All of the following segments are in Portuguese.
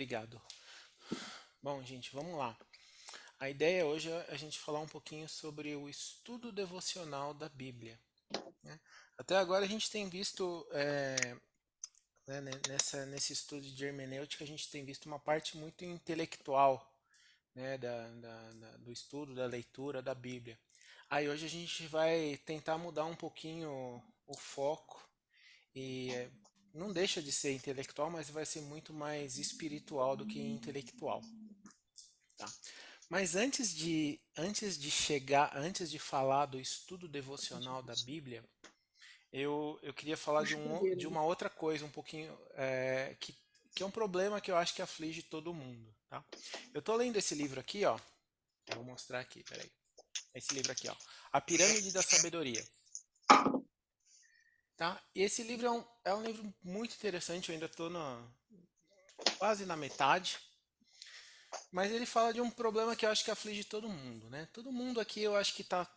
Obrigado. Bom, gente, vamos lá. A ideia hoje é a gente falar um pouquinho sobre o estudo devocional da Bíblia, né? Até agora a gente tem visto, nesse estudo de hermenêutica, a gente tem visto uma parte muito intelectual, né, do estudo, da leitura da Bíblia. Aí hoje a gente vai tentar mudar um pouquinho o foco e não deixa de ser intelectual, mas vai ser muito mais espiritual do que intelectual. Tá? Mas antes de falar do estudo devocional da Bíblia, eu queria falar de uma outra coisa, um pouquinho, que é um problema que eu acho que aflige todo mundo. Tá? Eu estou lendo esse livro aqui, ó. Eu vou mostrar aqui, peraí. Esse livro aqui, ó. A Pirâmide da Sabedoria. Tá? E esse livro é um livro muito interessante, eu ainda estou quase na metade. Mas ele fala de um problema que eu acho que aflige todo mundo, né? Todo mundo aqui eu acho que tá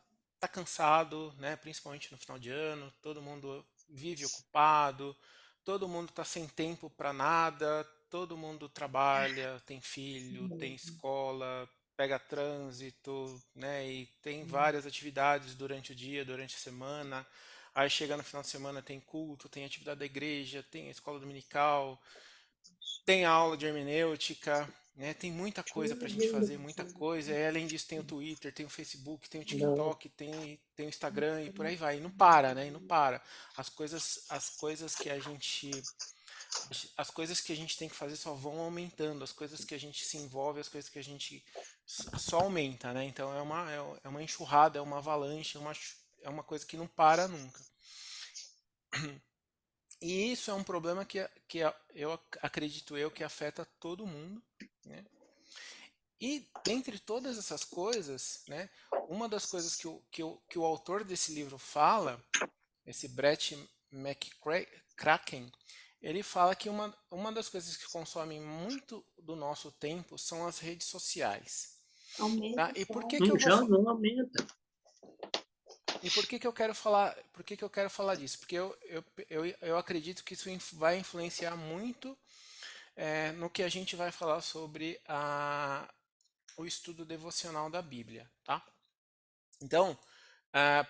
cansado, né? Principalmente no final de ano, todo mundo vive ocupado, todo mundo tá sem tempo para nada, todo mundo trabalha, tem filho, tem escola, pega trânsito, né? E tem várias atividades durante o dia, durante a semana. Aí chega no final de semana tem culto, tem atividade da igreja, tem a escola dominical, tem a aula de hermenêutica, né? Tem muita coisa para a gente fazer, muita coisa. E além disso, tem o Twitter, tem o Facebook, tem o TikTok, tem o Instagram e por aí vai. E não para, né? E não para. As coisas que a gente, as coisas que a gente tem que fazer só vão aumentando. As coisas que a gente se envolve, as coisas que a gente só aumenta, né? Então é uma enxurrada, é uma avalanche, é uma coisa que não para nunca. E isso é um problema que eu acredito eu que afeta todo mundo, né? E dentre todas essas coisas, né, uma das coisas que o autor desse livro fala, esse Brett McCracken, ele fala que uma das coisas que consomem muito do nosso tempo são as redes sociais. Tá? E por que que eu vou Já não aumenta. e por que que eu quero falar, por que que eu quero falar disso? Porque eu acredito que isso vai influenciar muito no que a gente vai falar sobre o estudo devocional da Bíblia, tá? Então,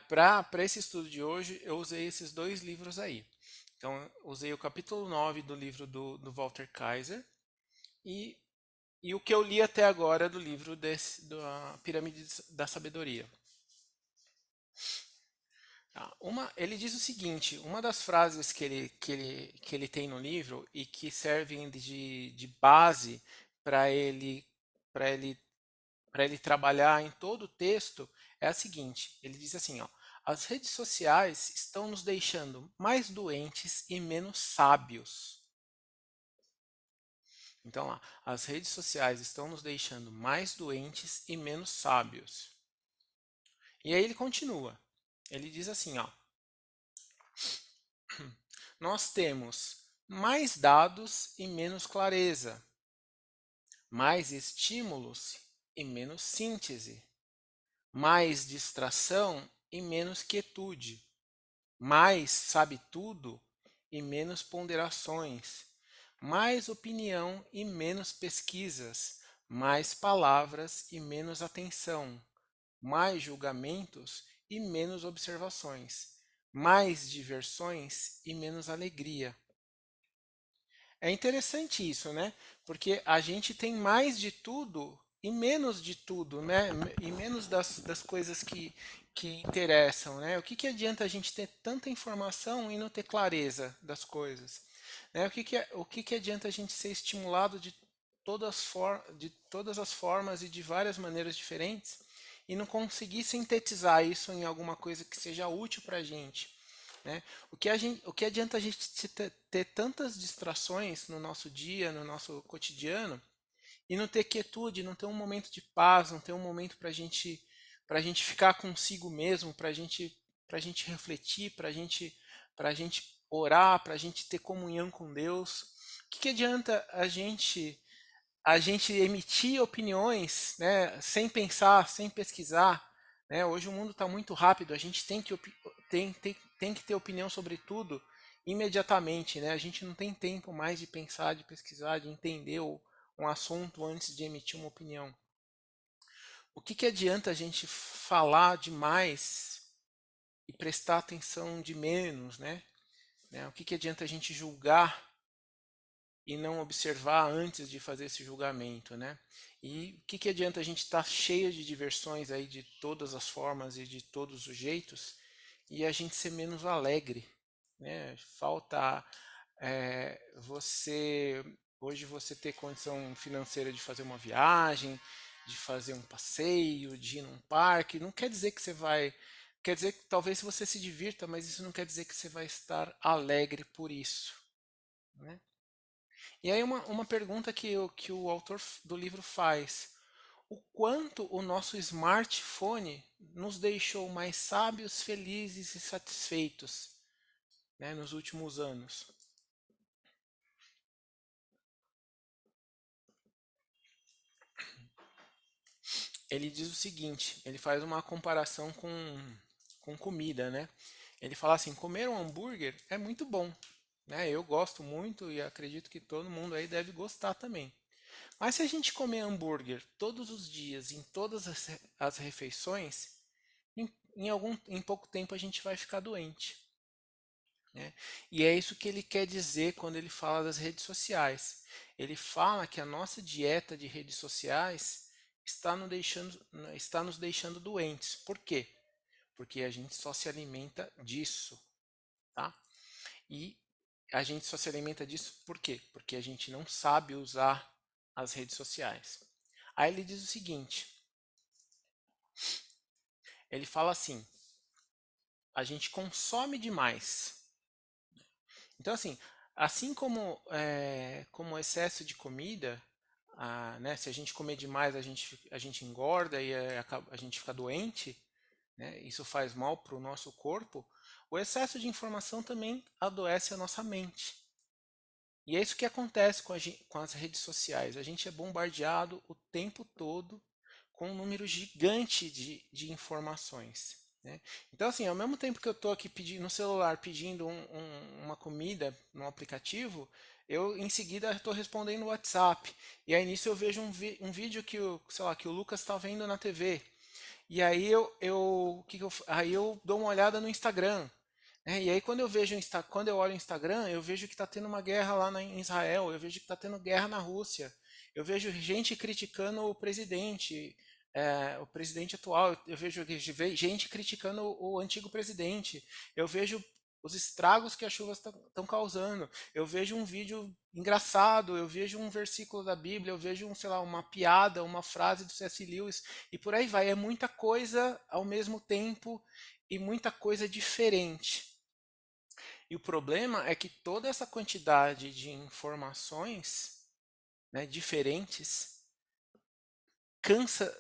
para esse estudo de hoje, eu usei esses dois livros aí. Então, eu usei o capítulo 9 do livro do Walter Kaiser e, e o que eu li até agora do livro da Pirâmide da Sabedoria. Tá? Ele diz o seguinte, uma das frases que ele tem no livro e que servem de base para para ele, para ele trabalhar em todo o texto é a seguinte: ele diz assim, ó, as redes sociais estão nos deixando mais doentes e menos sábios. Então, lá, as redes sociais estão nos deixando mais doentes e menos sábios. E aí ele continua. Ele diz assim, ó, nós temos mais dados e menos clareza, mais estímulos e menos síntese, mais distração e menos quietude, mais sabe tudo e menos ponderações, mais opinião e menos pesquisas, mais palavras e menos atenção, mais julgamentos e menos observações, mais diversões e menos alegria. É interessante isso, né? Porque a gente tem mais de tudo e menos de tudo, né? E menos das coisas que interessam, né? O que que adianta a gente ter tanta informação e não ter clareza das coisas? Né? O que que adianta a gente ser estimulado de todas as formas e de várias maneiras diferentes e não conseguir sintetizar isso em alguma coisa que seja útil para a gente? Né? O que adianta a gente ter tantas distrações no nosso dia, no nosso cotidiano, e não ter quietude, não ter um momento de paz, não ter um momento para gente ficar consigo mesmo, para gente refletir, para gente orar, para a gente ter comunhão com Deus? O que adianta a gente emitir opiniões, né, sem pensar, sem pesquisar, né? Hoje o mundo está muito rápido, a gente tem que ter opinião sobre tudo imediatamente, né? A gente não tem tempo mais de pensar, de pesquisar, de entender um assunto antes de emitir uma opinião. O que, que adianta a gente falar demais e prestar atenção de menos, né? O que, que adianta a gente julgar e não observar antes de fazer esse julgamento, né? E o que, que adianta a gente estar cheio de diversões aí de todas as formas e de todos os jeitos e a gente ser menos alegre, né? Falta você hoje você ter condição financeira de fazer uma viagem, de fazer um passeio, de ir num parque, não quer dizer que você vai, quer dizer que talvez você se divirta, mas isso não quer dizer que você vai estar alegre por isso, né? E aí uma pergunta que o autor do livro faz: o quanto o nosso smartphone nos deixou mais sábios, felizes e satisfeitos, né, nos últimos anos? Ele diz o seguinte, ele faz uma comparação com comida, né? Ele fala assim, comer um hambúrguer é muito bom, né? Eu gosto muito e acredito que todo mundo aí deve gostar também. Mas se a gente comer hambúrguer todos os dias, em todas as refeições, em pouco tempo a gente vai ficar doente, né? E é isso que ele quer dizer quando ele fala das redes sociais. Ele fala que a nossa dieta de redes sociais está nos deixando doentes. Por quê? Porque a gente só se alimenta disso, tá? E a gente só se alimenta disso por quê? Porque a gente não sabe usar as redes sociais. Aí ele diz o seguinte, ele fala assim, a gente consome demais. Então, assim como, como o excesso de comida, né, se a gente comer demais, a gente engorda e a gente fica doente, né, isso faz mal para o nosso corpo, o excesso de informação também adoece a nossa mente. E é isso que acontece com as redes sociais. A gente é bombardeado o tempo todo com um número gigante de informações, né? Então, assim, ao mesmo tempo que eu estou aqui pedindo, no celular pedindo uma comida no aplicativo, eu em seguida estou respondendo no WhatsApp. E aí nisso eu vejo um vídeo que sei lá, que o Lucas está vendo na TV. E aí aí eu dou uma olhada no Instagram. E aí quando eu quando eu olho o Instagram, eu vejo que está tendo uma guerra lá em Israel, eu vejo que está tendo guerra na Rússia, eu vejo gente criticando o presidente atual, eu vejo gente criticando o antigo presidente, eu vejo os estragos que as chuvas estão causando, eu vejo um vídeo engraçado, eu vejo um versículo da Bíblia, eu vejo sei lá, uma piada, uma frase do C.S. Lewis, e por aí vai. É muita coisa ao mesmo tempo e muita coisa diferente. E o problema é que toda essa quantidade de informações, né, diferentes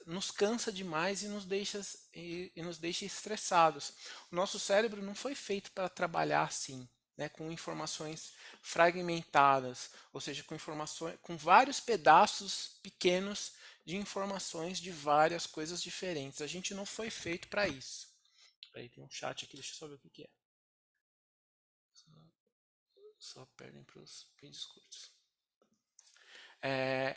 nos cansa demais e nos deixa estressados. O nosso cérebro não foi feito para trabalhar assim, né, com informações fragmentadas, ou seja, com informações, com vários pedaços pequenos de informações de várias coisas diferentes. A gente não foi feito para isso. Aí tem um chat aqui, deixa eu só ver o que é. Só perdem para os vídeos curtos. É,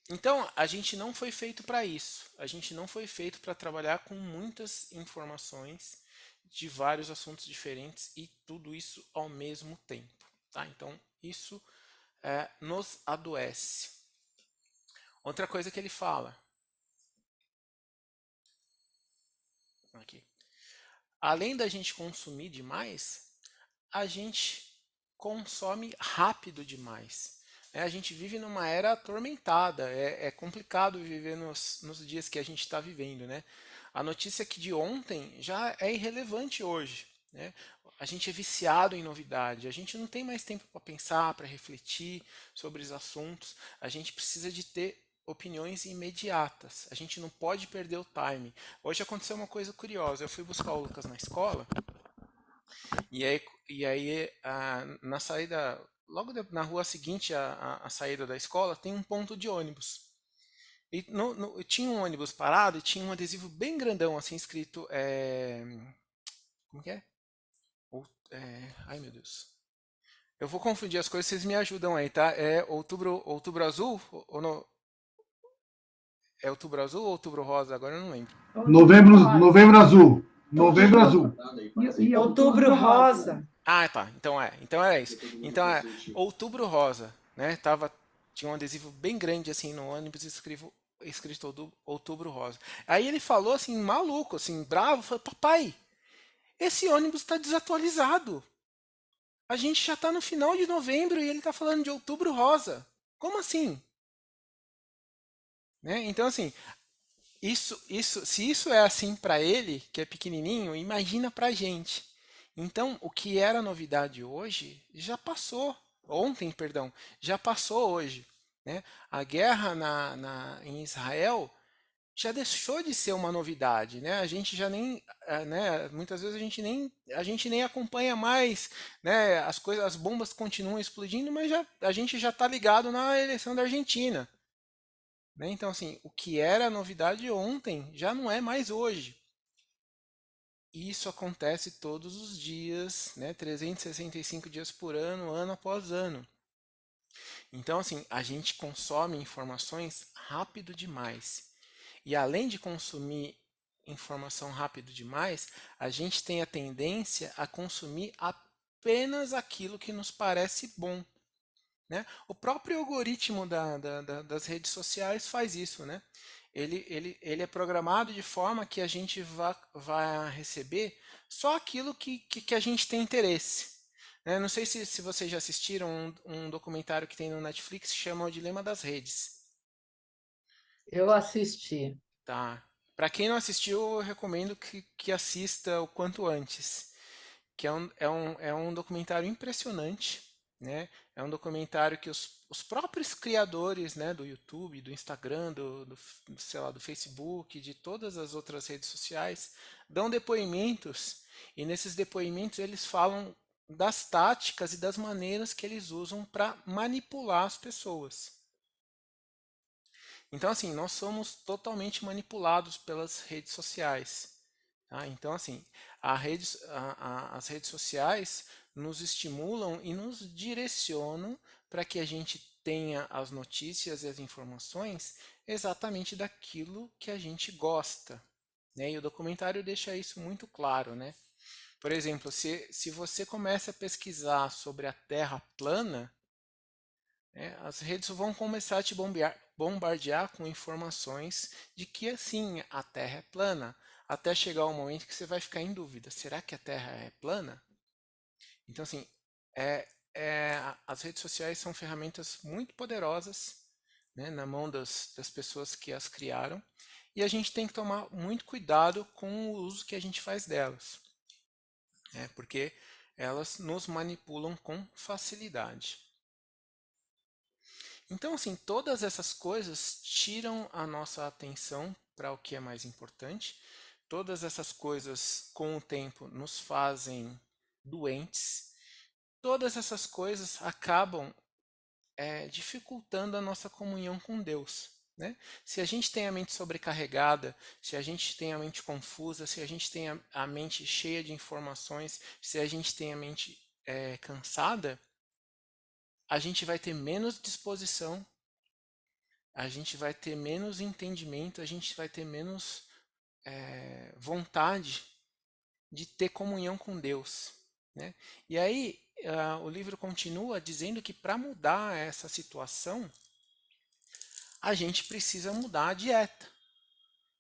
então, a gente não foi feito para isso. A gente não foi feito para trabalhar com muitas informações de vários assuntos diferentes e tudo isso ao mesmo tempo. Tá? Então, isso nos adoece. Outra coisa que ele fala aqui. Além da gente consumir demais, a gente consome rápido demais. A gente vive numa era atormentada, é complicado viver nos dias que a gente está vivendo, né? A notícia que de ontem já é irrelevante hoje, né? A gente é viciado em novidade, a gente não tem mais tempo para pensar, para refletir sobre os assuntos, a gente precisa de ter opiniões imediatas, a gente não pode perder o time. Hoje aconteceu uma coisa curiosa, eu fui buscar o Lucas na escola, na saída, na rua seguinte à saída da escola, tem um ponto de ônibus. E tinha um ônibus parado e tinha um adesivo bem grandão, assim, escrito. Como que é? Ai, meu Deus. Eu vou confundir as coisas, vocês me ajudam aí, tá? É outubro azul? É outubro azul ou outubro rosa? Agora eu não lembro. Novembro, novembro azul. Novembro Outubro, azul. outubro rosa. Ah, tá. Então é. Então era isso. Então é outubro rosa, né? Tinha um adesivo bem grande assim no ônibus escrito outubro rosa. Aí ele falou assim, maluco, assim, bravo, falou, papai, esse ônibus está desatualizado. A gente já está no final de novembro e ele está falando de outubro rosa. Como assim? Né? Então, assim, se isso é assim para ele, que é pequenininho, imagina para a gente. Então, o que era novidade hoje já passou. Ontem, perdão, já passou hoje. Né? A guerra em Israel já deixou de ser uma novidade, né? A gente já nem, né? Muitas vezes a gente nem acompanha mais, né? As coisas, as bombas continuam explodindo, mas a gente já está ligado na eleição da Argentina, né? Então, assim, o que era novidade ontem já não é mais hoje. E isso acontece todos os dias, né? 365 dias por ano, ano após ano. Então, assim, a gente consome informações rápido demais. E além de consumir informação rápido demais, a gente tem a tendência a consumir apenas aquilo que nos parece bom. Né? O próprio algoritmo das redes sociais faz isso. Né? Ele é programado de forma que a gente vai receber só aquilo que a gente tem interesse. Né? Não sei se vocês já assistiram um documentário que tem no Netflix que chama O Dilema das Redes. Eu assisti. Tá. Para quem não assistiu, eu recomendo que assista o quanto antes. Que é um documentário impressionante, né? É um documentário que os próprios criadores, né, do YouTube, do Instagram, sei lá, do Facebook, de todas as outras redes sociais, dão depoimentos, e nesses depoimentos eles falam das táticas e das maneiras que eles usam para manipular as pessoas. Então, assim, nós somos totalmente manipulados pelas redes sociais. Tá? Então, assim, as redes sociais nos estimulam e nos direcionam para que a gente tenha as notícias e as informações exatamente daquilo que a gente gosta. Né? E o documentário deixa isso muito claro. Né? Por exemplo, se você começa a pesquisar sobre a Terra plana, as redes vão começar a te bombardear com informações de que assim a Terra é plana, até chegar o momento que você vai ficar em dúvida: será que a Terra é plana? Então, assim, as redes sociais são ferramentas muito poderosas, né, na mão das pessoas que as criaram, e a gente tem que tomar muito cuidado com o uso que a gente faz delas, né, porque elas nos manipulam com facilidade. Então, assim, todas essas coisas tiram a nossa atenção para o que é mais importante. Todas essas coisas, com o tempo, nos fazem doentes. Todas essas coisas acabam dificultando a nossa comunhão com Deus. Né? Se a gente tem a mente sobrecarregada, se a gente tem a mente confusa, se a gente tem a mente cheia de informações, se a gente tem a mente cansada, a gente vai ter menos disposição, a gente vai ter menos entendimento, a gente vai ter menos vontade de ter comunhão com Deus. Né? E aí o livro continua dizendo que para mudar essa situação, a gente precisa mudar a dieta.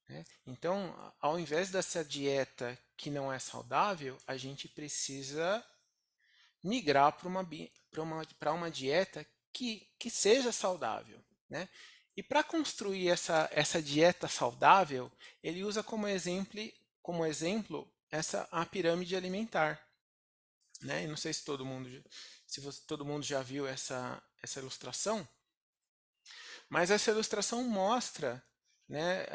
Né? Então, ao invés dessa dieta que não é saudável, a gente precisa migrar para uma dieta que seja saudável. Né? E para construir essa dieta saudável, ele usa como exemplo a pirâmide alimentar. Né? E não sei se todo mundo já viu essa ilustração, mas essa ilustração mostra, né,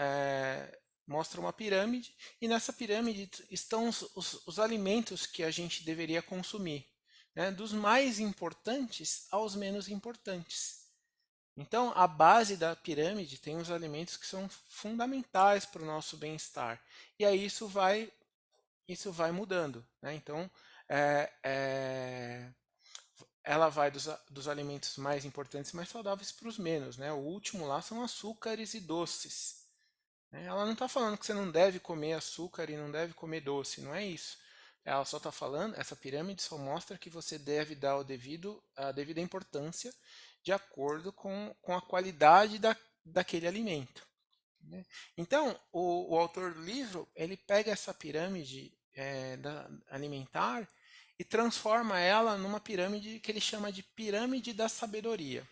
mostra uma pirâmide, e nessa pirâmide estão os alimentos que a gente deveria consumir, né, dos mais importantes aos menos importantes. Então, a base da pirâmide tem os alimentos que são fundamentais para o nosso bem-estar. E aí isso vai mudando. Né? Então, é, é, ela vai dos alimentos mais importantes, mais saudáveis, para os menos, né? O último lá são açúcares e doces, né? Ela não está falando que você não deve comer açúcar e não deve comer doce, não é isso. Ela só está falando, essa pirâmide só mostra que você deve dar a devida importância de acordo com a qualidade daquele alimento, né? Então, o autor do livro, ele pega essa pirâmide alimentar e transforma ela numa pirâmide que ele chama de pirâmide da sabedoria,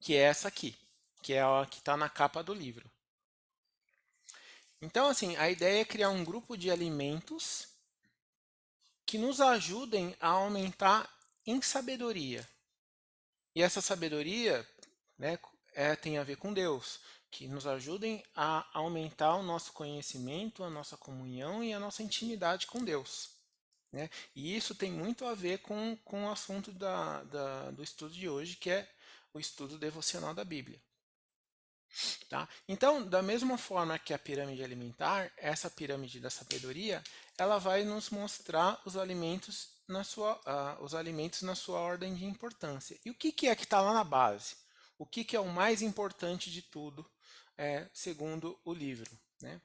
que é essa aqui, que é a que está na capa do livro. Então, assim, a ideia é criar um grupo de alimentos que nos ajudem a aumentar em sabedoria. E essa sabedoria, né, tem a ver com Deus, que nos ajudem a aumentar o nosso conhecimento, a nossa comunhão e a nossa intimidade com Deus, né? E isso tem muito a ver com o assunto do estudo de hoje, que é o estudo devocional da Bíblia. Tá? Então, da mesma forma que a pirâmide alimentar, essa pirâmide da sabedoria, ela vai nos mostrar os alimentos na sua ordem de importância. E o que é que está lá na base? O que é o mais importante de tudo, segundo o livro, né?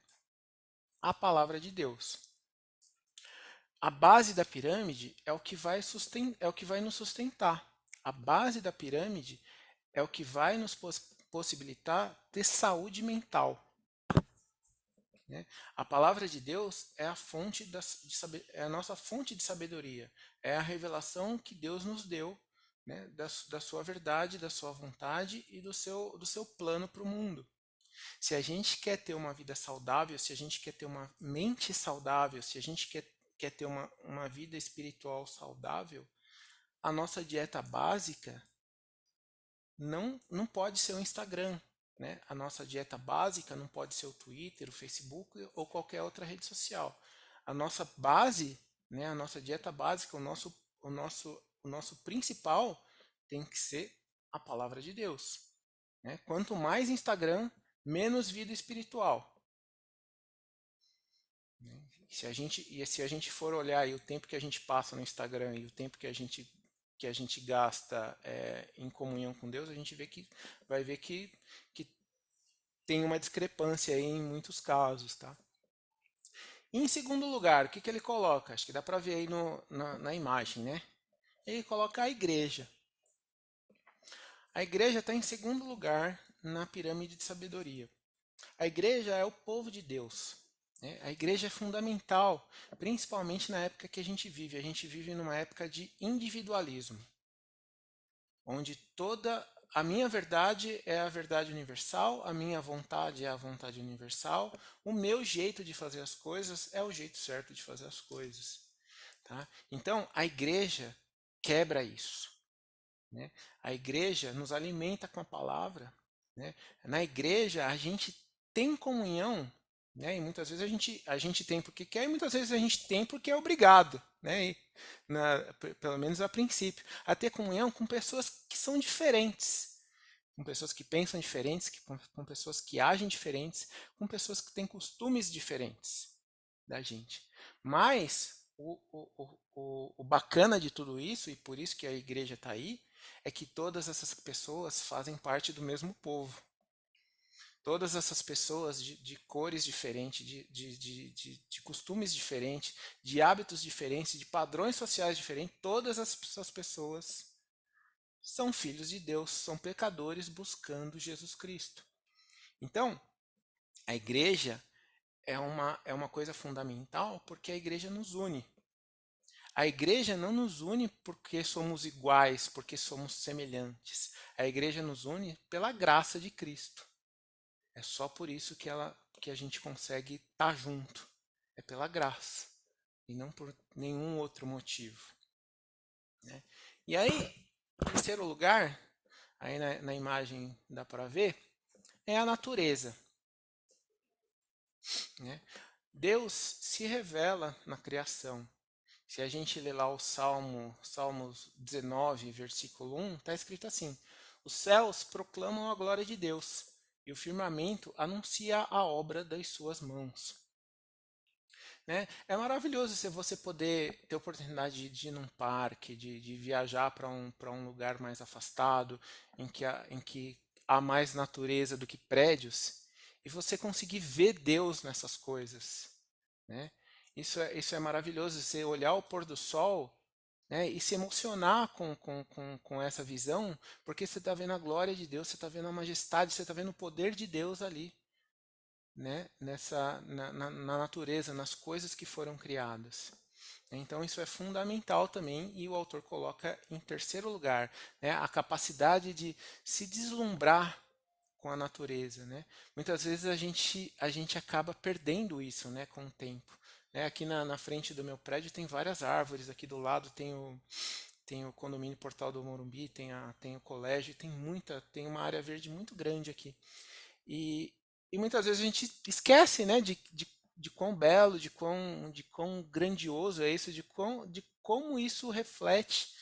A palavra de Deus. A base da pirâmide é o que vai nos sustentar. A base da pirâmide é o que vai nos possibilitar ter saúde mental, né? A palavra de Deus é a fonte é a nossa fonte de sabedoria, é a revelação que Deus nos deu, né, da sua verdade, da sua vontade e do seu plano para o mundo. Se a gente quer ter uma vida saudável, se a gente quer ter uma mente saudável, se a gente quer ter uma vida espiritual saudável, a nossa dieta básica não pode ser o Instagram, né? A nossa dieta básica não pode ser o Twitter, o Facebook ou qualquer outra rede social. A nossa base, né, a nossa dieta básica, o nosso principal tem que ser a palavra de Deus, né? Quanto mais Instagram, menos vida espiritual. Se a gente for olhar aí o tempo que a gente passa no Instagram e o tempo que a gente gasta em comunhão com Deus, a gente vai ver que tem uma discrepância aí em muitos casos, tá? E em segundo lugar, o que ele coloca? Acho que dá para ver aí na imagem, né? Ele coloca a igreja. A igreja está em segundo lugar na pirâmide de sabedoria. A igreja é o povo de Deus, né? A igreja é fundamental, principalmente na época que a gente vive. A gente vive numa época de individualismo, onde toda a minha verdade é a verdade universal, a minha vontade é a vontade universal, o meu jeito de fazer as coisas é o jeito certo de fazer as coisas, tá? Então, a igreja quebra isso, né? A igreja nos alimenta com a palavra, né? Na igreja, a gente tem comunhão, né? E muitas vezes a gente tem porque quer, e muitas vezes a gente tem porque é obrigado, né? Pelo menos a princípio, a ter comunhão com pessoas que são diferentes, com pessoas que pensam diferentes, com pessoas que agem diferentes, com pessoas que têm costumes diferentes da gente. Mas o bacana de tudo isso, e por isso que a igreja está aí, é que todas essas pessoas fazem parte do mesmo povo. Todas essas pessoas de cores diferentes, de costumes diferentes, de hábitos diferentes, de padrões sociais diferentes, todas essas pessoas são filhos de Deus, são pecadores buscando Jesus Cristo. Então, a igreja é uma coisa fundamental porque a igreja nos une. A igreja não nos une porque somos iguais, porque somos semelhantes. A igreja nos une pela graça de Cristo. É só por isso que a gente consegue estar junto. É pela graça. E não por nenhum outro motivo, né? E aí, em terceiro lugar, aí na imagem dá para ver, é a natureza, né? Deus se revela na criação. Se a gente ler lá o Salmos 19, versículo 1, está escrito assim: os céus proclamam a glória de Deus, e o firmamento anuncia a obra das suas mãos. né? É maravilhoso você poder ter oportunidade de ir num parque, de viajar para um lugar mais afastado, em que há mais natureza do que prédios, e você conseguir ver Deus nessas coisas, né? Isso é maravilhoso, você olhar o pôr do sol, né, e se emocionar com essa visão, porque você está vendo a glória de Deus, você está vendo a majestade, você está vendo o poder de Deus ali, né, na natureza, nas coisas que foram criadas. Então isso é fundamental também e o autor coloca em terceiro lugar, né, a capacidade de se deslumbrar com a natureza, né? Muitas vezes a gente acaba perdendo isso, né, com o tempo. Né? Aqui na frente do meu prédio tem várias árvores, aqui do lado tem o condomínio Portal do Morumbi, tem o colégio, tem uma área verde muito grande aqui. E, e muitas vezes a gente esquece, né, de quão belo, de quão grandioso é isso, de como isso reflete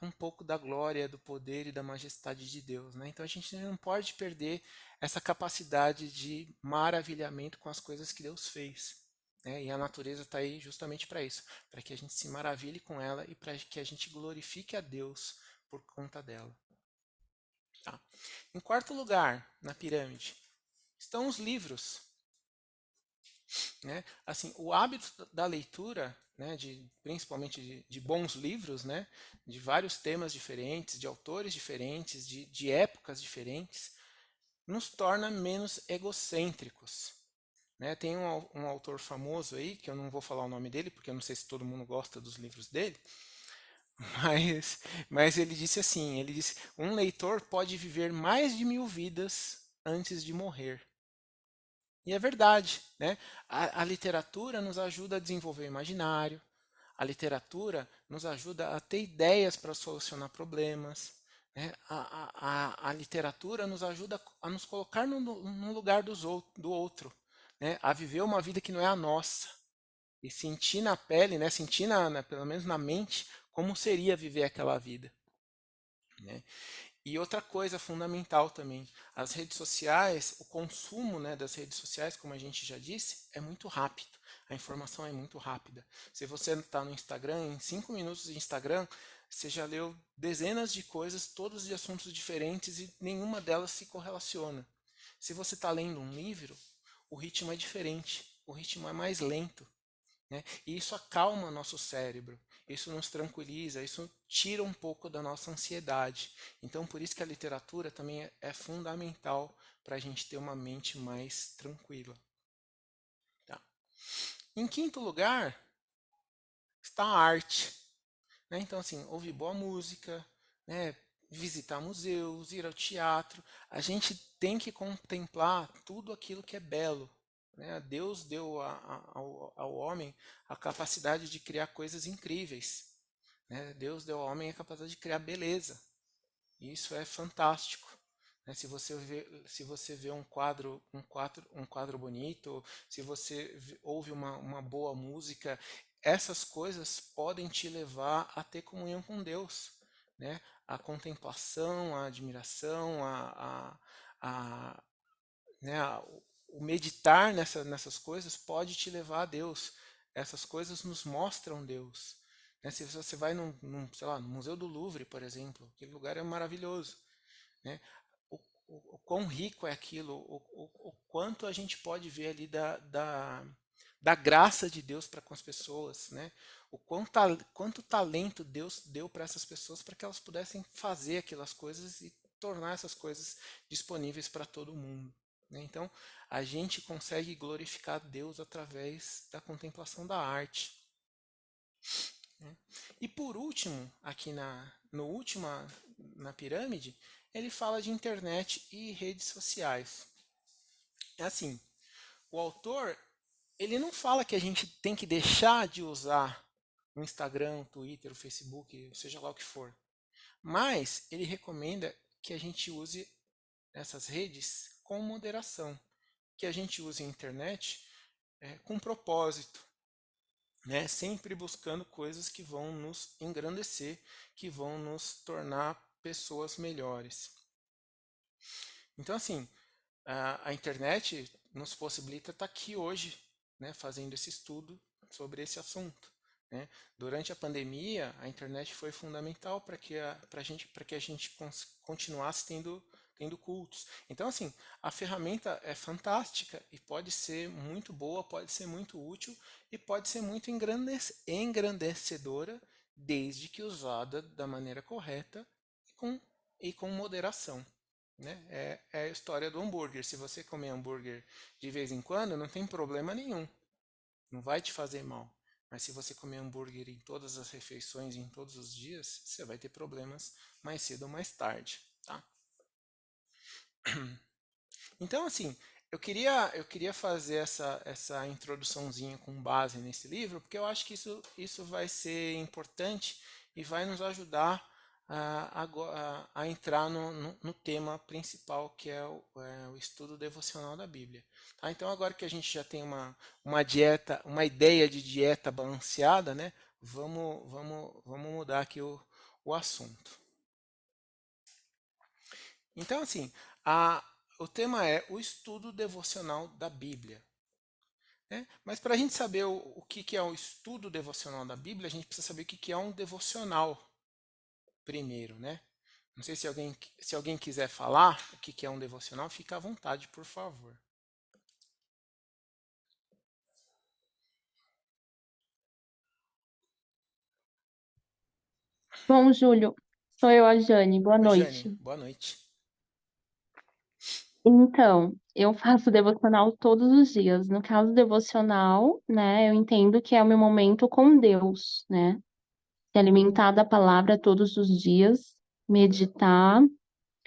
um pouco da glória, do poder e da majestade de Deus, né? Então a gente não pode perder essa capacidade de maravilhamento com as coisas que Deus fez. Né? E a natureza está aí justamente para isso, para que a gente se maravilhe com ela e para que a gente glorifique a Deus por conta dela. Tá? Em quarto lugar, na pirâmide, estão os livros. Né? Assim, o hábito da leitura, né, principalmente de bons livros, né, de vários temas diferentes, de autores diferentes, de épocas diferentes, nos torna menos egocêntricos. Né? Tem um autor famoso aí, que eu não vou falar o nome dele, porque eu não sei se todo mundo gosta dos livros dele, mas ele disse assim, ele disse, um leitor pode viver mais de 1000 vidas antes de morrer. E é verdade, né? A literatura nos ajuda a desenvolver o imaginário, a literatura nos ajuda a ter ideias para solucionar problemas, né? A literatura nos ajuda a nos colocar no lugar do outro, né? A viver uma vida que não é a nossa e sentir na pele, né? Sentir pelo menos na mente como seria viver aquela vida, né? E outra coisa fundamental também, as redes sociais, o consumo, né, das redes sociais, como a gente já disse, é muito rápido. A informação é muito rápida. Se você está no Instagram, em 5 minutos de Instagram, você já leu dezenas de coisas, todas de assuntos diferentes e nenhuma delas se correlaciona. Se você está lendo um livro, o ritmo é diferente, o ritmo é mais lento. Né? E isso acalma nosso cérebro, isso nos tranquiliza, isso tira um pouco da nossa ansiedade. Então, por isso que a literatura também é fundamental para a gente ter uma mente mais tranquila. Tá? Em quinto lugar, está a arte. Né? Então, assim, ouvir boa música, né? Visitar museus, ir ao teatro. A gente tem que contemplar tudo aquilo que é belo. Né? Deus deu ao homem a capacidade de criar coisas incríveis. Né? Deus deu ao homem a capacidade de criar beleza. E isso é fantástico. Né? Se você vê um quadro bonito, se você ouve uma boa música, essas coisas podem te levar a ter comunhão com Deus. Né? A contemplação, a admiração, né, o meditar nessas coisas pode te levar a Deus. Essas coisas nos mostram Deus. Né? Se você vai sei lá, no Museu do Louvre, por exemplo, aquele lugar é maravilhoso. Né? O quão rico é aquilo, o quanto a gente pode ver ali da graça de Deus para com as pessoas, né? Quanto talento Deus deu para essas pessoas para que elas pudessem fazer aquelas coisas e tornar essas coisas disponíveis para todo mundo. Né? Então, a gente consegue glorificar Deus através da contemplação da arte. Né? E por último, aqui no última na pirâmide, ele fala de internet e redes sociais. É assim, o autor ele não fala que a gente tem que deixar de usar o Instagram, o Twitter, o Facebook, seja lá o que for. Mas ele recomenda que a gente use essas redes com moderação, que a gente use a internet com propósito, né? Sempre buscando coisas que vão nos engrandecer, que vão nos tornar pessoas melhores. Então, assim, a internet nos possibilita estar aqui hoje, né, fazendo esse estudo sobre esse assunto. Né? Durante a pandemia, a internet foi fundamental para que a gente continuasse tendo cultos. Então, assim, a ferramenta é fantástica e pode ser muito boa, pode ser muito útil e pode ser muito engrandecedora, desde que usada da maneira correta e com moderação. Né? É a história do hambúrguer. Se você comer hambúrguer de vez em quando, não tem problema nenhum. Não vai te fazer mal. Mas se você comer hambúrguer em todas as refeições, em todos os dias, você vai ter problemas mais cedo ou mais tarde. Tá? Então, assim, eu queria fazer essa introduçãozinha com base nesse livro, porque eu acho que isso vai ser importante e vai nos ajudar a entrar no tema principal, que é o estudo devocional da Bíblia. Tá? Então, agora que a gente já tem uma dieta, uma ideia de dieta balanceada, né? Vamos mudar aqui o assunto. Então, assim, o tema é o estudo devocional da Bíblia. Né? Mas para a gente saber o que é o estudo devocional da Bíblia, a gente precisa saber o que é um devocional primeiro, né? Não sei se alguém quiser falar o que é um devocional, fica à vontade, por favor. Bom, Júlio, sou eu, a Jane. Boa Oi, Jane, noite. boa noite. Então, eu faço devocional todos os dias. No caso devocional, né, eu entendo que é o meu momento com Deus, né? Se alimentar da palavra todos os dias, meditar,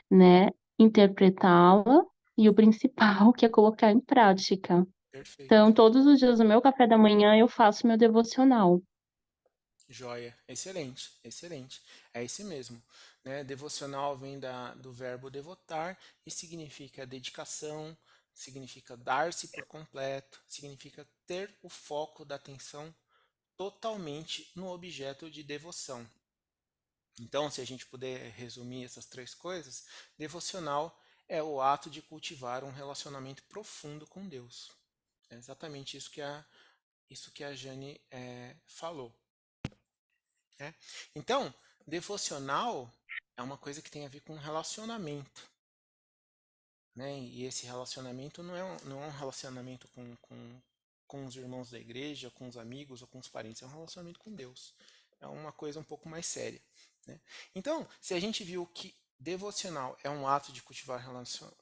né, interpretá-la e o principal, que é colocar em prática. Perfeito. Então, todos os dias no meu café da manhã eu faço meu devocional. Joia. Excelente, excelente. É esse mesmo. Né? Devocional vem do verbo devotar e significa dedicação, significa dar-se por completo, significa ter o foco da atenção totalmente no objeto de devoção. Então, se a gente puder resumir essas três coisas, devocional é o ato de cultivar um relacionamento profundo com Deus. É exatamente isso que a Jane falou. Né? Então, devocional é uma coisa que tem a ver com relacionamento. Né? E esse relacionamento não é um relacionamento com os irmãos da igreja, com os amigos ou com os parentes, é um relacionamento com Deus. É uma coisa um pouco mais séria. Né? Então, se a gente viu que devocional é um ato de cultivar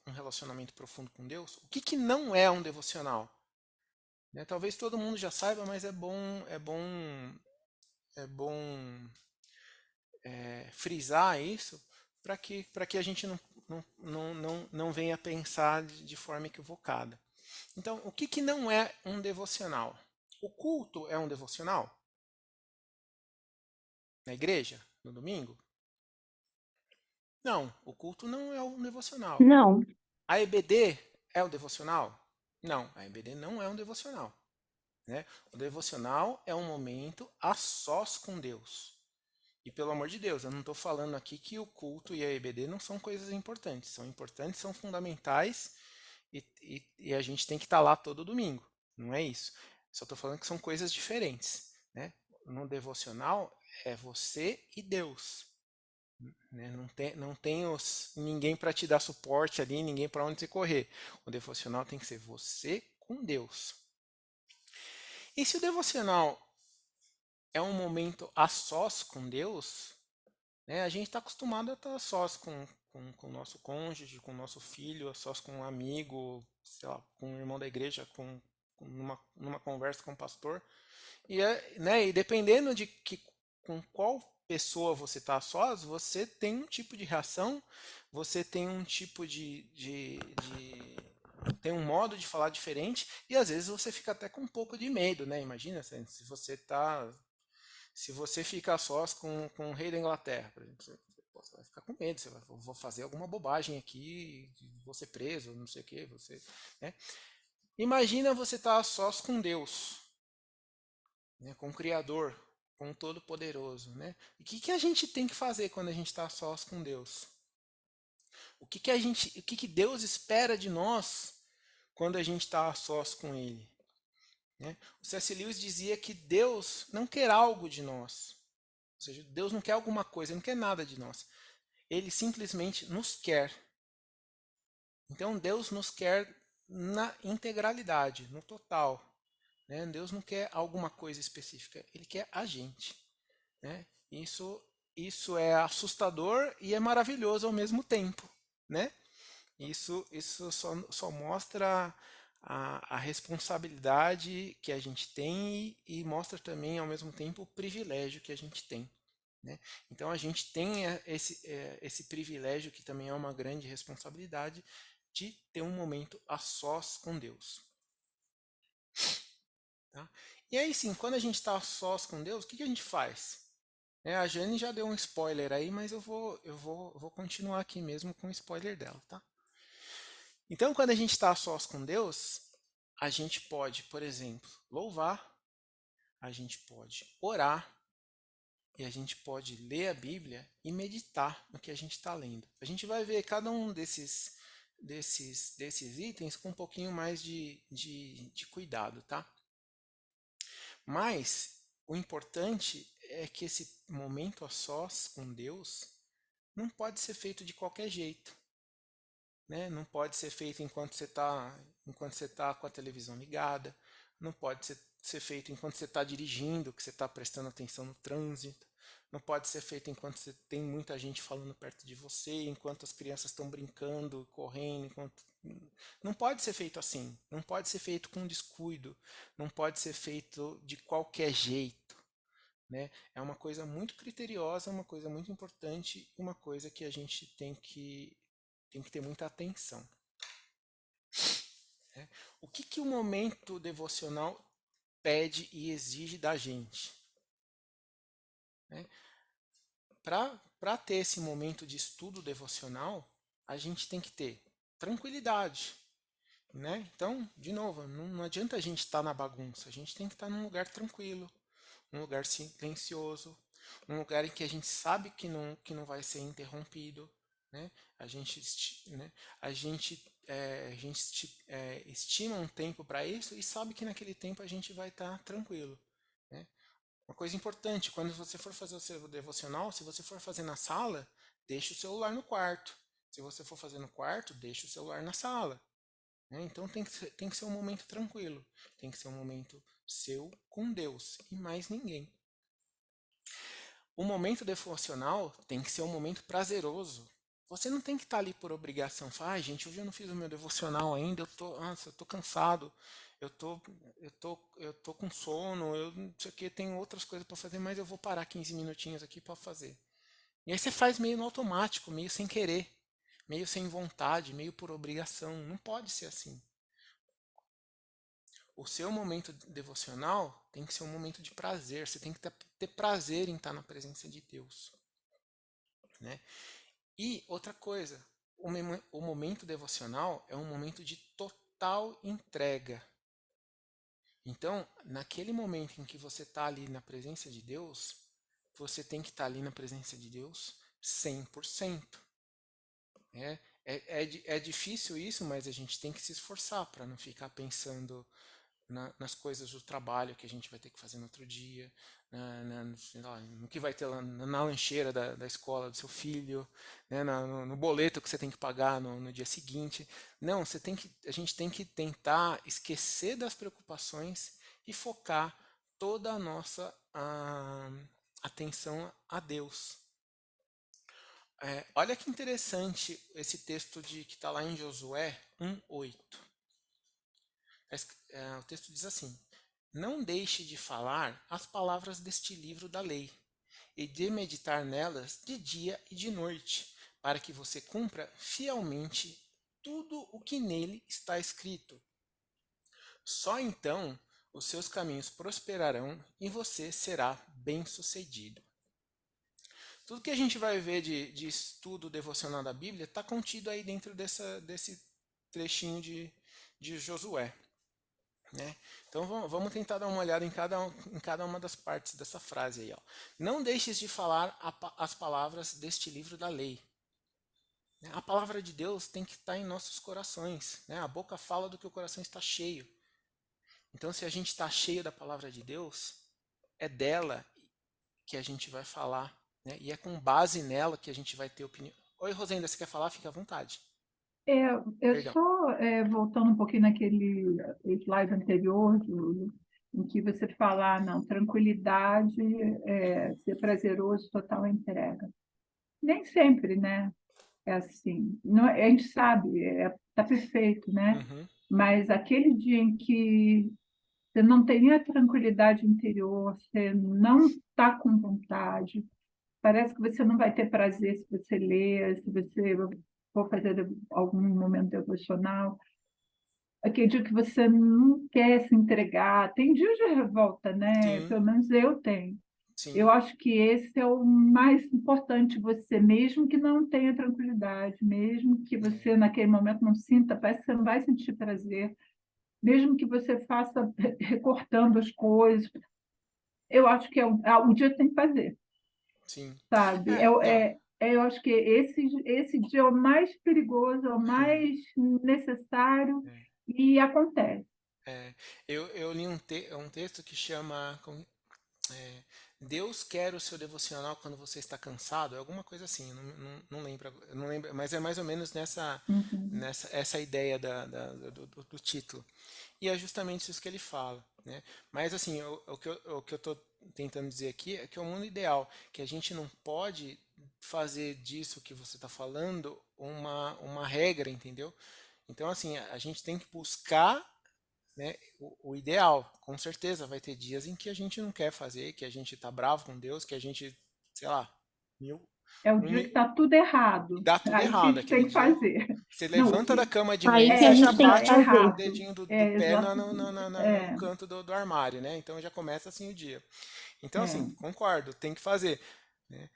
um relacionamento profundo com Deus, o que não é um devocional? Né? Talvez todo mundo já saiba, mas é bom frisar isso para que a gente não venha pensar de forma equivocada. Então, o que não é um devocional? O culto é um devocional? Na igreja? No domingo? Não, o culto não é um devocional. Não, A EBD é um devocional? Não, a EBD não é um devocional. Né? O devocional é um momento a sós com Deus. E pelo amor de Deus, eu não estou falando aqui que o culto e a EBD não são coisas importantes. São importantes, são fundamentais e a gente tem que estar lá todo domingo. Não é isso. Só estou falando que são coisas diferentes. Né? No devocional é você e Deus. Né? Não tem ninguém para te dar suporte ali, ninguém para onde você correr. O devocional tem que ser você com Deus. E se o devocional é um momento a sós com Deus, né, a gente está acostumado a estar a sós com o nosso cônjuge, com o nosso filho, a sós com um amigo, sei lá, com um irmão da igreja, numa conversa com o pastor. E dependendo com qual pessoa você está a sós, você tem um tipo de reação, você tem um tipo tem um modo de falar diferente e às vezes você fica até com um pouco de medo, né? Imagina se você fica a sós com o rei da Inglaterra, por exemplo, você vai ficar com medo, você vai, vou fazer alguma bobagem aqui, vou ser preso, não sei o que, né? Imagina você estar a sós com Deus, né? Com o Criador, com o Todo-Poderoso, né? E o que a gente tem que fazer quando a gente está a sós com Deus? O que Deus espera de nós quando a gente está a sós com Ele? né? O C.S. Lewis dizia que Deus não quer algo de nós. Ou seja, Deus não quer alguma coisa, ele não quer nada de nós. Ele simplesmente nos quer. Então Deus nos quer na integralidade, no total, né? Deus não quer alguma coisa específica, ele quer a gente, né? Isso é assustador e é maravilhoso ao mesmo tempo, né? Isso só mostra a responsabilidade que a gente tem e mostra também ao mesmo tempo o privilégio que a gente tem, né? Então a gente tem esse privilégio, que também é uma grande responsabilidade, de ter um momento a sós com Deus. Tá? E aí sim, quando a gente está a sós com Deus, o que a gente faz? A Jane já deu um spoiler aí, mas eu vou continuar aqui mesmo com o spoiler dela. Tá? Então, quando a gente está a sós com Deus, a gente pode, por exemplo, louvar, a gente pode orar, e a gente pode ler a Bíblia e meditar no que a gente está lendo. A gente vai ver cada um desses itens com um pouquinho mais de cuidado, tá? Mas o importante é que esse momento a sós com Deus não pode ser feito de qualquer jeito, né? Não pode ser feito enquanto você tá com a televisão ligada, não pode ser feito enquanto você está dirigindo, que você está prestando atenção no trânsito, não pode ser feito enquanto você tem muita gente falando perto de você, enquanto as crianças estão brincando, correndo, não pode ser feito assim, não pode ser feito com descuido, não pode ser feito de qualquer jeito, né? É uma coisa muito criteriosa, uma coisa muito importante, uma coisa que a gente tem que ter muita atenção, né? O que o momento devocional pede e exige da gente, né? Para ter esse momento de estudo devocional, a gente tem que ter tranquilidade, né? Então, de novo, não adianta a gente estar na bagunça, a gente tem que estar num lugar tranquilo, um lugar silencioso, um lugar em que a gente sabe que não vai ser interrompido, né? A gente estima um tempo para isso e sabe que naquele tempo a gente vai estar tranquilo, né? Uma coisa importante, quando você for fazer o seu devocional, se você for fazer na sala, deixe o celular no quarto. Se você for fazer no quarto, deixe o celular na sala, né? Então tem que ser um momento tranquilo, tem que ser um momento seu com Deus e mais ninguém. O momento devocional tem que ser um momento prazeroso. Você não tem que estar ali por obrigação. Falar, gente, hoje eu não fiz o meu devocional ainda, eu tô cansado, eu tô com sono, eu não sei o que, tenho outras coisas para fazer, mas eu vou parar 15 minutinhos aqui para fazer. E aí você faz meio no automático, meio sem querer, meio sem vontade, meio por obrigação. Não pode ser assim. O seu momento devocional tem que ser um momento de prazer. Você tem que ter prazer em estar na presença de Deus, né? E outra coisa, o momento devocional é um momento de total entrega. Então, naquele momento em que você está ali na presença de Deus, você tem que estar ali na presença de Deus 100%. É difícil isso, mas a gente tem que se esforçar para não ficar pensando nas coisas do trabalho que a gente vai ter que fazer no outro dia, sei lá, no que vai ter lá na lancheira da escola do seu filho, né, no boleto que você tem que pagar no dia seguinte. Não, a gente tem que tentar esquecer das preocupações e focar toda a nossa atenção a Deus. Olha que interessante esse texto que está lá em Josué 1:8. O texto diz assim: Não deixe de falar as palavras deste livro da lei, e de meditar nelas de dia e de noite, para que você cumpra fielmente tudo o que nele está escrito. Só então os seus caminhos prosperarão e você será bem-sucedido. Tudo que a gente vai ver de estudo devocional da Bíblia está contido aí dentro desse trechinho de Josué, né? Então vamos tentar dar uma olhada em cada uma das partes dessa frase aí. Ó. Não deixes de falar as palavras deste livro da lei. A palavra de Deus tem que estar em nossos corações, né? A boca fala do que o coração está cheio. Então, se a gente está cheio da palavra de Deus, é dela que a gente vai falar, né? E é com base nela que a gente vai ter opinião. Oi, Rosenda, você quer falar? Fica à vontade. Eu Perdão. só, voltando um pouquinho naquele slide anterior, Júlio, em que você fala, não, tranquilidade, ser prazeroso, total entrega. Nem sempre, né? É assim. Não, a gente sabe, tá perfeito, né? Uhum, Mas aquele dia em que você não tem a tranquilidade interior, você não está com vontade, parece que você não vai ter prazer se você ler, se você for fazer algum momento devocional. Aquele dia que você não quer se entregar, tem dias de revolta, né? sim, Pelo menos eu tenho. sim, Eu acho que esse é o mais importante, você, mesmo que não tenha tranquilidade, mesmo que é, você naquele momento não sinta, parece que você não vai sentir prazer, mesmo que você faça recortando as coisas, eu acho que o dia que tem que fazer, sim. sabe? Não, Eu acho que esse dia é o mais perigoso, é o mais necessário é, e acontece. é. Eu li um texto que chama é, Deus quer o seu devocional quando você está cansado, é alguma coisa assim, eu não lembro, mas é mais ou menos Uhum. essa ideia do título. E é justamente isso que ele fala, né? Mas assim, o que eu estou tentando dizer aqui é que é o mundo ideal, que a gente não pode fazer disso que você está falando uma regra, entendeu? Então, assim, a gente tem que buscar, né, o ideal. Com certeza vai ter dias em que a gente não quer fazer, que a gente está bravo com Deus, que a gente, sei lá, mil, É o um dia que mi- está tudo e errado, dá tudo aí que a errado. gente Aquele tem que dia fazer. você Não, o levanta da que cama de Aí manhã, que a você já gente tem que bate com o fazer. errado. dedinho do É, pé no é, canto do armário, né? Então já começa assim o dia. Então, assim, é. concordo, tem que fazer, né?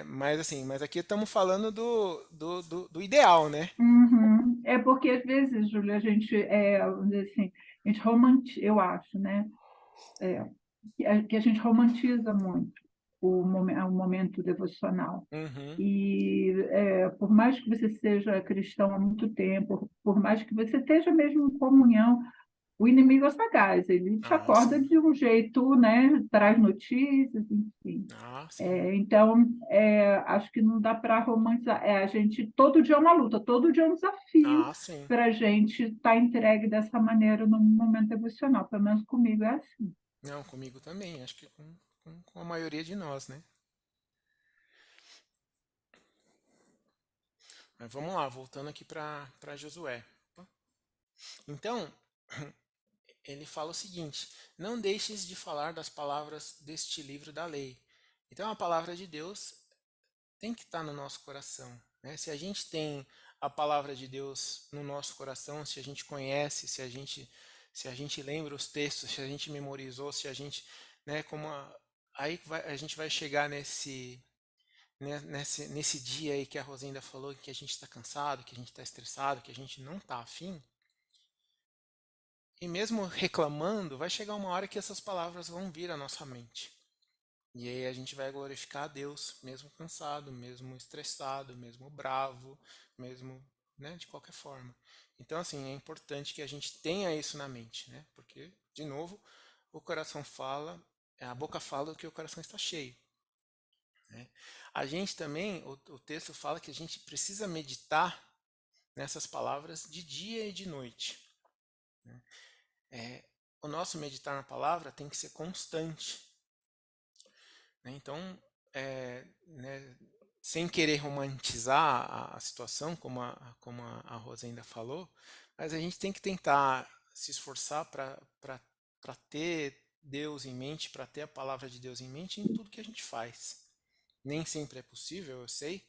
Mas assim, mas aqui estamos falando do ideal, né? Uhum. É porque às vezes, Júlia, a gente, vamos dizer assim, a gente romantiza, eu acho, né? Que a gente romantiza muito o momento devocional. Uhum. E por mais que você seja cristão há muito tempo, por mais que você esteja mesmo em comunhão, o inimigo é sagaz, ele te Ah, acorda sim. de um jeito, né? Traz notícias, enfim. Ah, sim. Então, acho que não dá para romantizar. A gente, todo dia é uma luta, todo dia é um desafio Ah, sim. para a gente estar entregue dessa maneira no momento devocional. Pelo menos comigo é assim. Não, comigo também. Acho que com a maioria de nós, né? Mas vamos lá, voltando aqui para Josué. Então, ele fala o seguinte: não deixes de falar das palavras deste livro da lei. Então, a palavra de Deus tem que estar no nosso coração, né? Se a gente tem a palavra de Deus no nosso coração, se a gente conhece, se a gente lembra os textos, se a gente memorizou, se a gente, né, a gente vai chegar nesse dia aí que a Rosenda falou, que a gente está cansado, que a gente está estressado, que a gente não está afim. E mesmo reclamando, vai chegar uma hora que essas palavras vão vir à nossa mente. E aí a gente vai glorificar a Deus, mesmo cansado, mesmo estressado, mesmo bravo, mesmo, né, de qualquer forma. Então, assim, é importante que a gente tenha isso na mente, né? Porque, de novo, o coração fala, a boca fala que o coração está cheio, né? A gente também, o texto fala que a gente precisa meditar nessas palavras de dia e de noite, né? O nosso meditar na palavra tem que ser constante, né? Então, né, sem querer romantizar a situação, como a Rosenda falou, mas a gente tem que tentar se esforçar para ter Deus em mente, para ter a palavra de Deus em mente em tudo que a gente faz. Nem sempre é possível, eu sei.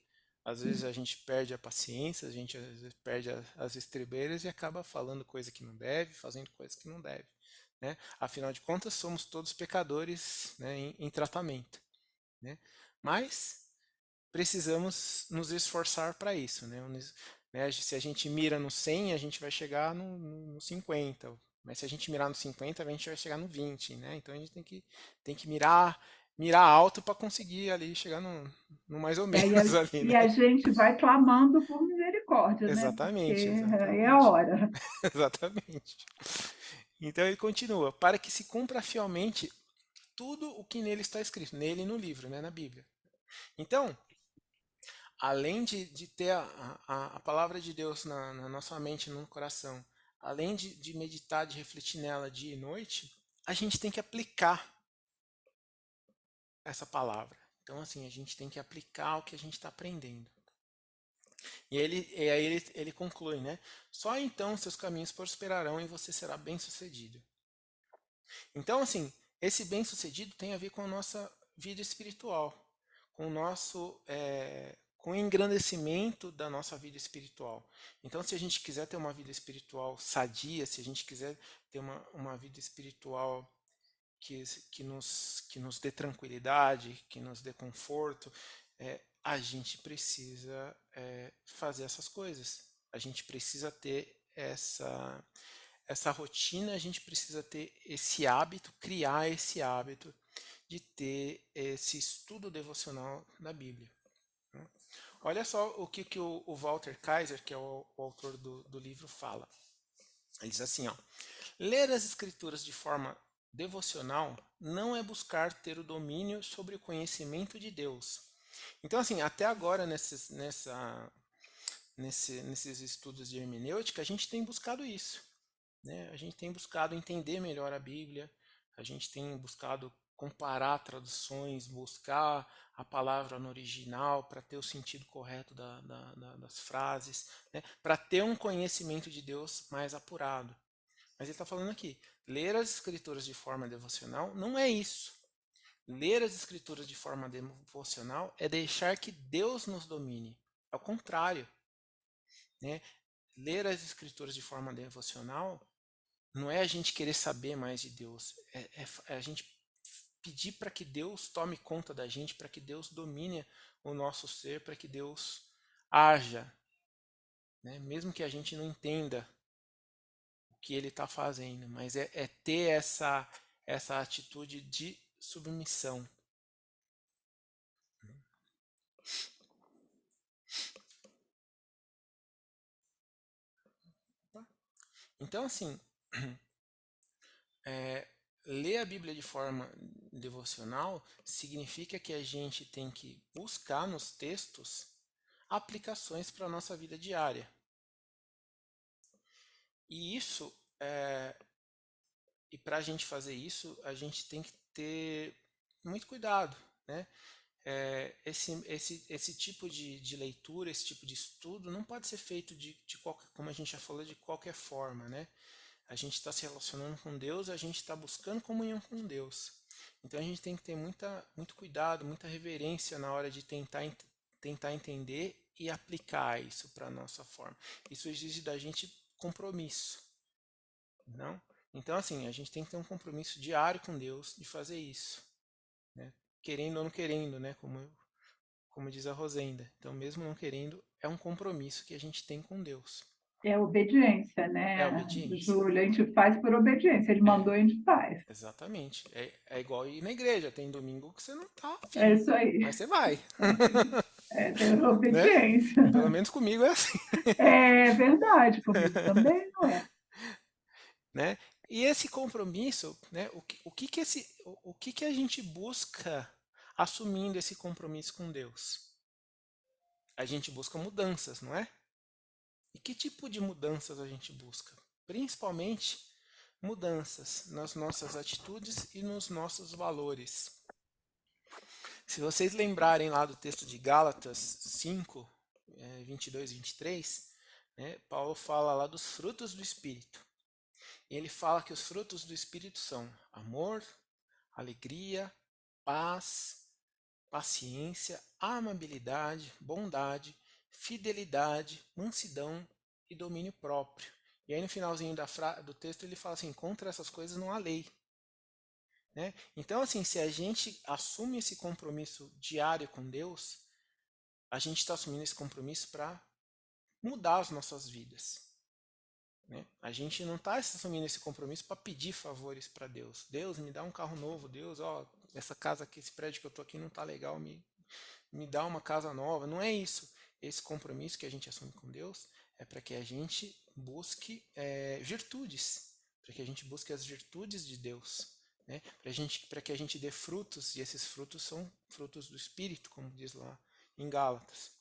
Às vezes a gente perde a paciência, a gente às vezes perde as estribeiras e acaba falando coisa que não deve, fazendo coisa que não deve, né? Afinal de contas, somos todos pecadores, né, em tratamento, né? Mas precisamos nos esforçar para isso, né? Né? Se a gente mira no 100, a gente vai chegar no 50. Mas se a gente mirar no 50, a gente vai chegar no 20, né? Então a gente tem que mirar alto para conseguir ali chegar no mais ou E menos ali, e né? a gente vai clamando por misericórdia, né? Porque Exatamente, aí é a exatamente. hora. Exatamente. Então ele continua, para que se cumpra fielmente tudo o que nele está escrito, nele no livro, né, na Bíblia. Então, além de ter a palavra de Deus na nossa mente, no coração, além de meditar, de refletir nela dia e noite, a gente tem que aplicar essa palavra. Então, assim, a gente tem que aplicar o que a gente está aprendendo. E aí ele conclui, né? Só então seus caminhos prosperarão e você será bem-sucedido. Então, assim, esse bem-sucedido tem a ver com a nossa vida espiritual, com o nosso, com o engrandecimento da nossa vida espiritual. Então, se a gente quiser ter uma vida espiritual sadia, se a gente quiser ter uma vida espiritual que, que nos dê tranquilidade, que nos dê conforto, a gente precisa fazer essas coisas. A gente precisa ter essa rotina, a gente precisa ter esse hábito, criar esse hábito de ter esse estudo devocional da Bíblia. Né? Olha só o que o Walter Kaiser, que é o autor do livro, fala. Ele diz assim, ó, ler as escrituras de forma devocional não é buscar ter o domínio sobre o conhecimento de Deus. Então, assim, até agora, nesses estudos de hermenêutica, a gente tem buscado isso. Né? A gente tem buscado entender melhor a Bíblia, a gente tem buscado comparar traduções, buscar a palavra no original para ter o sentido correto das frases, né? Para ter um conhecimento de Deus mais apurado. Mas ele está falando aqui, ler as escrituras de forma devocional não é isso. Ler as escrituras de forma devocional é deixar que Deus nos domine. Ao contrário, né? Ler as escrituras de forma devocional não é a gente querer saber mais de Deus, é a gente pedir para que Deus tome conta da gente, para que Deus domine o nosso ser, para que Deus haja, né? Mesmo que a gente não entenda o que Ele está fazendo, mas é ter essa atitude de submissão. Então, assim, ler a Bíblia de forma devocional significa que a gente tem que buscar nos textos aplicações para a nossa vida diária. E isso, e para a gente fazer isso, a gente tem que ter muito cuidado, né? Esse tipo de leitura, esse tipo de estudo não pode ser feito de qualquer, como a gente já falou, de qualquer forma, né? A gente está se relacionando com Deus, a gente está buscando comunhão com Deus. Então a gente tem que ter muito cuidado, muita reverência na hora de tentar entender e aplicar isso para a nossa forma. Isso exige da gente compromisso, não? Então, assim, a gente tem que ter um compromisso diário com Deus de fazer isso, né? Querendo ou não querendo, né? Como diz a Rosenda. Então, mesmo não querendo, é um compromisso que a gente tem com Deus. É obediência, É né, obediência. Júlia? A gente faz por obediência. Ele mandou, a gente faz. Exatamente. É igual ir na igreja. Tem domingo que você não tá É afim, isso aí. mas você vai. É ter Né? obediência. Pelo menos comigo é assim. É verdade, comigo também não é. Né? E esse compromisso, né? O que a gente busca assumindo esse compromisso com Deus? A gente busca mudanças, não é? E que tipo de mudanças a gente busca? Principalmente mudanças nas nossas atitudes e nos nossos valores. Se vocês lembrarem lá do texto de Gálatas 5, 22 e 23, né, Paulo fala lá dos frutos do Espírito. E ele fala que os frutos do Espírito são amor, alegria, paz, paciência, amabilidade, bondade, fidelidade, mansidão e domínio próprio. E aí no finalzinho do texto ele fala assim, contra essas coisas não há lei. Né? Então, assim, se a gente assume esse compromisso diário com Deus, a gente está assumindo esse compromisso para mudar as nossas vidas. Né? A gente não está assumindo esse compromisso para pedir favores para Deus. Deus, me dá um carro novo. Deus, ó, essa casa aqui, esse prédio que eu estou aqui não está legal, me dá uma casa nova. Não é isso. Esse compromisso que a gente assume com Deus é para que a gente busque virtudes, para que a gente busque as virtudes de Deus, né? Para que a gente dê frutos, e esses frutos são frutos do Espírito, como diz lá em Gálatas.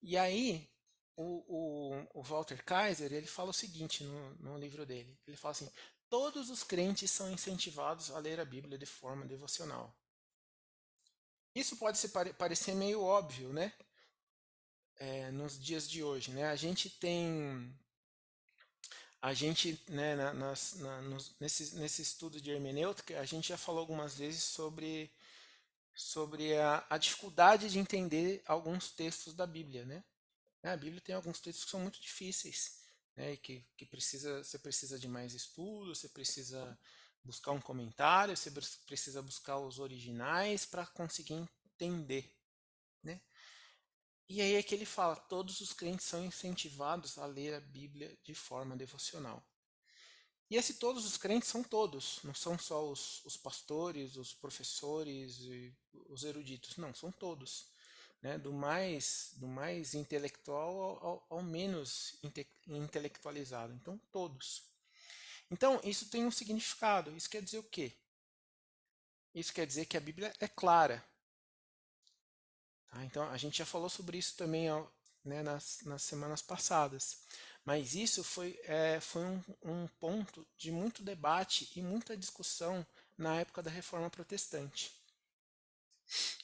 E aí, o Walter Kaiser, ele fala o seguinte no livro dele. Ele fala assim, todos os crentes são incentivados a ler a Bíblia de forma devocional. Isso pode parecer meio óbvio, né? Nos dias de hoje, né? Né, nesse estudo de hermenêutica, a gente já falou algumas vezes sobre a dificuldade de entender alguns textos da Bíblia, né? A Bíblia tem alguns textos que são muito difíceis, né? E que você precisa de mais estudo, você precisa buscar um comentário, você precisa buscar os originais para conseguir entender, né? E aí é que ele fala, todos os crentes são incentivados a ler a Bíblia de forma devocional. E esse todos os crentes são todos, não são só os pastores, os professores e os eruditos, não, são todos. Né? Do mais intelectual ao menos intelectualizado. Então, todos. Então, isso tem um significado. Isso quer dizer o quê? Isso quer dizer que a Bíblia é clara. Tá? Então, a gente já falou sobre isso também, né, nas semanas passadas. Mas isso foi um ponto de muito debate e muita discussão na época da Reforma Protestante.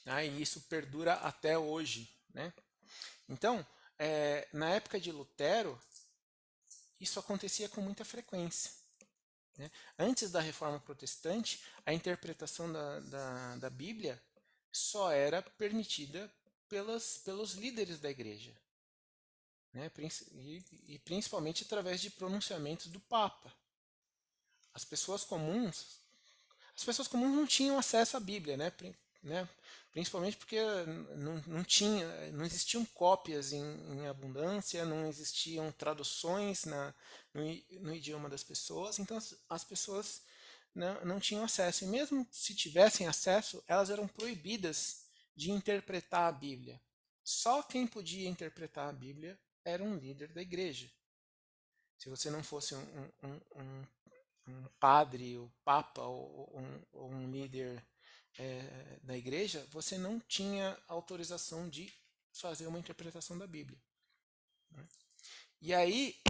E isso perdura até hoje. Né? Então, na época de Lutero, isso acontecia com muita frequência. Né? Antes da Reforma Protestante, a interpretação da Bíblia só era permitida pelos líderes da igreja. Né? E principalmente através de pronunciamentos do Papa. As pessoas comuns não tinham acesso à Bíblia, né? Principalmente porque não existiam cópias em abundância, não existiam traduções no idioma das pessoas, então as pessoas não tinham acesso. E mesmo se tivessem acesso, elas eram proibidas de interpretar a Bíblia. Só quem podia interpretar a Bíblia era um líder da igreja. Se você não fosse um padre, o papa ou um líder da igreja, você não tinha autorização de fazer uma interpretação da Bíblia. Né? E aí,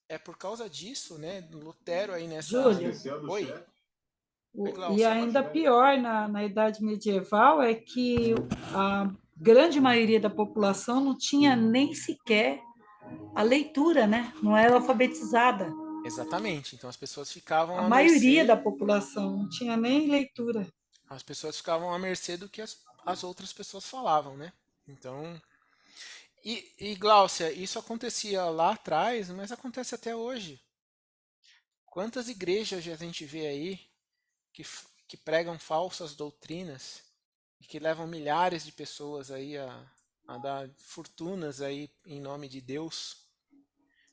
é por causa disso, né, Lutero aí nessa... Júlio, Oi, e Glaucia. ainda pior na Idade Medieval é que a grande maioria da população não tinha nem sequer a leitura, né? Não era alfabetizada. Exatamente, então as pessoas ficavam A à maioria da mercê... população não tinha nem leitura. As pessoas ficavam à mercê do que as outras pessoas falavam, né? Então... E Gláucia, isso acontecia lá atrás, mas acontece até hoje. Quantas igrejas a gente vê aí que pregam falsas doutrinas e que levam milhares de pessoas aí a dar fortunas aí em nome de Deus?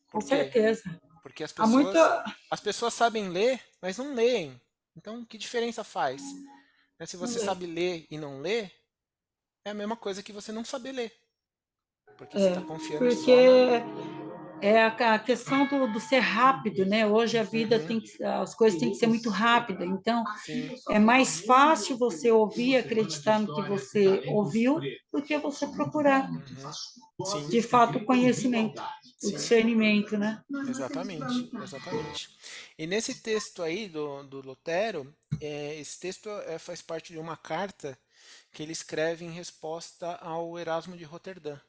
Com Por quê? certeza. Porque Há muita. as pessoas sabem ler, mas não leem. Então, que diferença faz? Se você sabe ler e não ler, é a mesma coisa que você não saber ler. Porque você está confiando Porque só é a questão do ser rápido, né? Hoje a vida Uhum, as coisas têm que ser muito rápidas. Então, sim, é mais fácil você ouvir, acreditar no que você ouviu, do que você procurar, uhum, sim, de fato, o conhecimento, o sim. discernimento, né? Exatamente, exatamente. E nesse texto aí do Lutero, esse texto faz parte de uma carta que ele escreve em resposta ao Erasmo de Roterdã.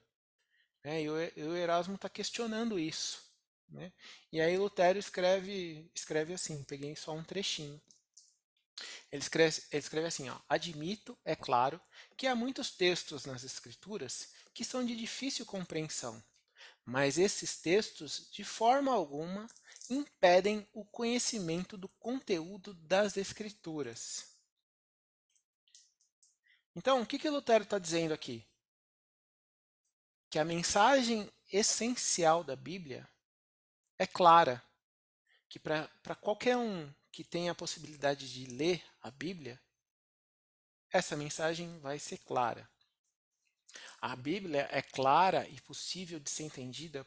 Né? E o Erasmo está questionando isso. Né? E aí Lutero escreve assim, peguei só um trechinho. Ele escreve assim, ó, admito, é claro, que há muitos textos nas Escrituras que são de difícil compreensão, mas esses textos, de forma alguma, impedem o conhecimento do conteúdo das Escrituras. Então, o que Lutero está dizendo aqui? Que a mensagem essencial da Bíblia é clara, que para qualquer um que tenha a possibilidade de ler a Bíblia, essa mensagem vai ser clara. A Bíblia é clara e possível de ser entendida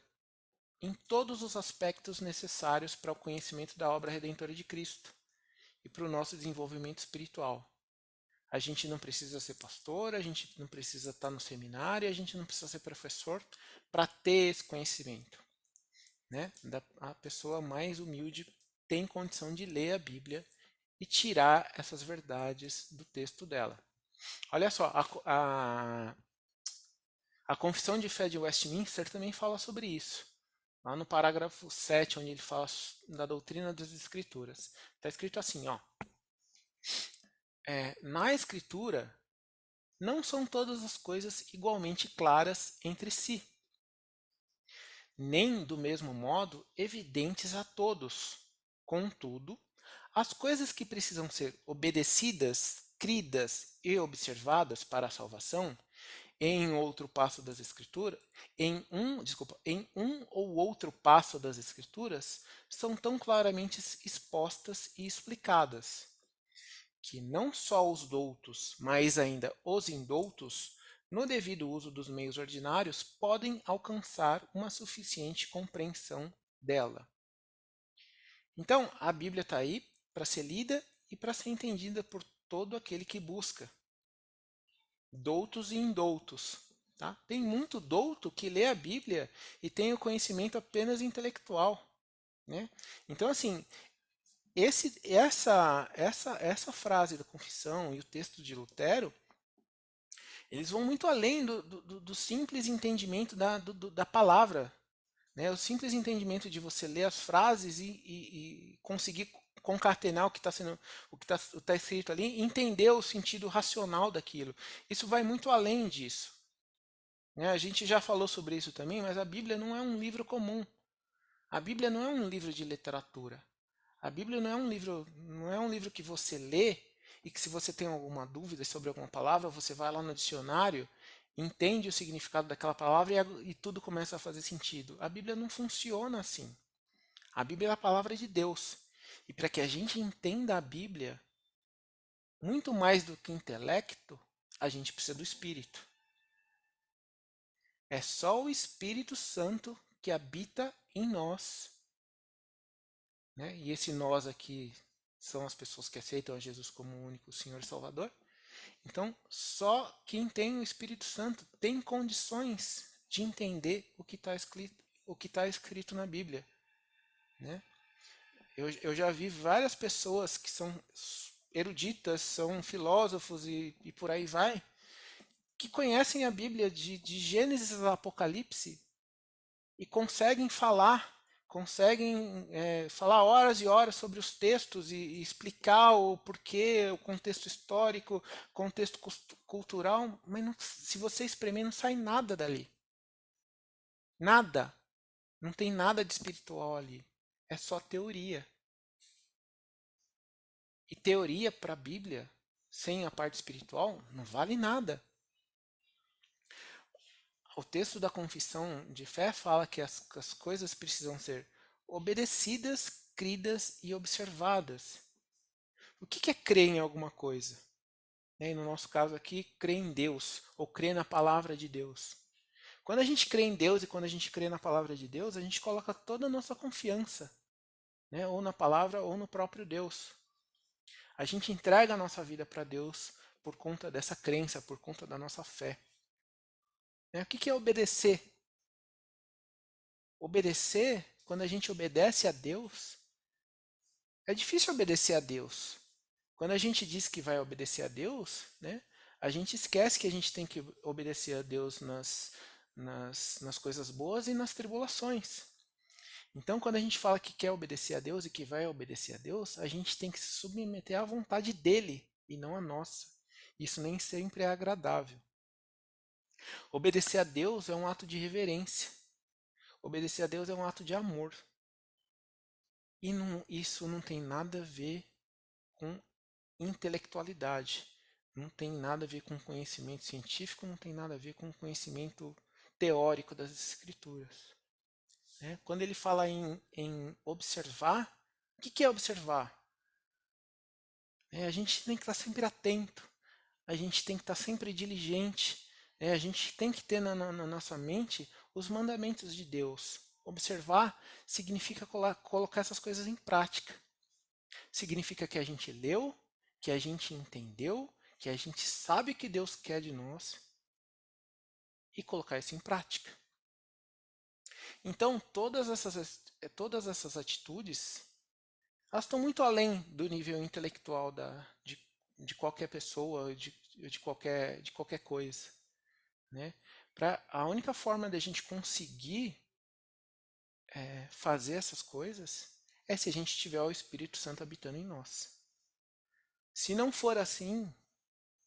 em todos os aspectos necessários para o conhecimento da obra redentora de Cristo e para o nosso desenvolvimento espiritual. A gente não precisa ser pastor, a gente não precisa estar no seminário, a gente não precisa ser professor para ter esse conhecimento. Né? A pessoa mais humilde tem condição de ler a Bíblia e tirar essas verdades do texto dela. Olha só, a Confissão de Fé de Westminster também fala sobre isso. Lá no parágrafo 7, onde ele fala da doutrina das Escrituras. Está escrito assim, ó. Na Escritura, não são todas as coisas igualmente claras entre si, nem, do mesmo modo, evidentes a todos. Contudo, as coisas que precisam ser obedecidas, cridas e observadas para a salvação, em outro passo das Escrituras, em um ou outro passo das Escrituras, são tão claramente expostas e explicadas, que não só os doutos, mas ainda os indoutos, no devido uso dos meios ordinários, podem alcançar uma suficiente compreensão dela. Então, a Bíblia está aí para ser lida e para ser entendida por todo aquele que busca. Doutos e indoutos. Tá? Tem muito douto que lê a Bíblia e tem o conhecimento apenas intelectual. Né? Então, assim, essa frase da confissão e o texto de Lutero, eles vão muito além do simples entendimento da palavra. Né? O simples entendimento de você ler as frases e conseguir concatenar o que está escrito ali e entender o sentido racional daquilo. Isso vai muito além disso. Né? A gente já falou sobre isso também, mas a Bíblia não é um livro comum. A Bíblia não é um livro de literatura. A Bíblia não é um livro que você lê e que, se você tem alguma dúvida sobre alguma palavra, você vai lá no dicionário, entende o significado daquela palavra e tudo começa a fazer sentido. A Bíblia não funciona assim. A Bíblia é a palavra de Deus. E para que a gente entenda a Bíblia, muito mais do que intelecto, a gente precisa do Espírito. É só o Espírito Santo que habita em nós. Né? E esse nós aqui são as pessoas que aceitam a Jesus como o único Senhor e Salvador. Então, só quem tem o Espírito Santo tem condições de entender o que está escrito na Bíblia. Né? Eu já vi várias pessoas que são eruditas, são filósofos e por aí vai, que conhecem a Bíblia de Gênesis a Apocalipse e conseguem falar horas e horas sobre os textos e explicar o porquê, o contexto histórico, contexto cultural, mas não, se você espremer, não sai nada dali. Nada. Não tem nada de espiritual ali. É só teoria. E teoria para a Bíblia, sem a parte espiritual, não vale nada. O texto da confissão de fé fala que as coisas precisam ser obedecidas, cridas e observadas. O que é crer em alguma coisa? E no nosso caso aqui, crer em Deus, ou crer na palavra de Deus. Quando a gente crê em Deus e quando a gente crê na palavra de Deus, a gente coloca toda a nossa confiança, né? Ou na palavra ou no próprio Deus. A gente entrega a nossa vida para Deus por conta dessa crença, por conta da nossa fé. O que é obedecer? Obedecer, quando a gente obedece a Deus, é difícil obedecer a Deus. Quando a gente diz que vai obedecer a Deus, né, a gente esquece que a gente tem que obedecer a Deus nas coisas boas e nas tribulações. Então, quando a gente fala que quer obedecer a Deus e que vai obedecer a Deus, a gente tem que se submeter à vontade dele e não à nossa. Isso nem sempre é agradável. Obedecer a Deus é um ato de reverência. Obedecer a Deus é um ato de amor. E isso não tem nada a ver com intelectualidade. Não tem nada a ver com conhecimento científico, não tem nada a ver com conhecimento teórico das Escrituras. Quando ele fala em observar, o que é observar? A gente tem que estar sempre atento, a gente tem que estar sempre diligente, a gente tem que ter na nossa mente os mandamentos de Deus. Observar significa colocar essas coisas em prática. Significa que a gente leu, que a gente entendeu, que a gente sabe o que Deus quer de nós e colocar isso em prática. Então, todas essas atitudes, elas estão muito além do nível intelectual de qualquer pessoa, de qualquer coisa. Né? A única forma da gente conseguir fazer essas coisas é se a gente tiver o Espírito Santo habitando em nós. Se não for assim,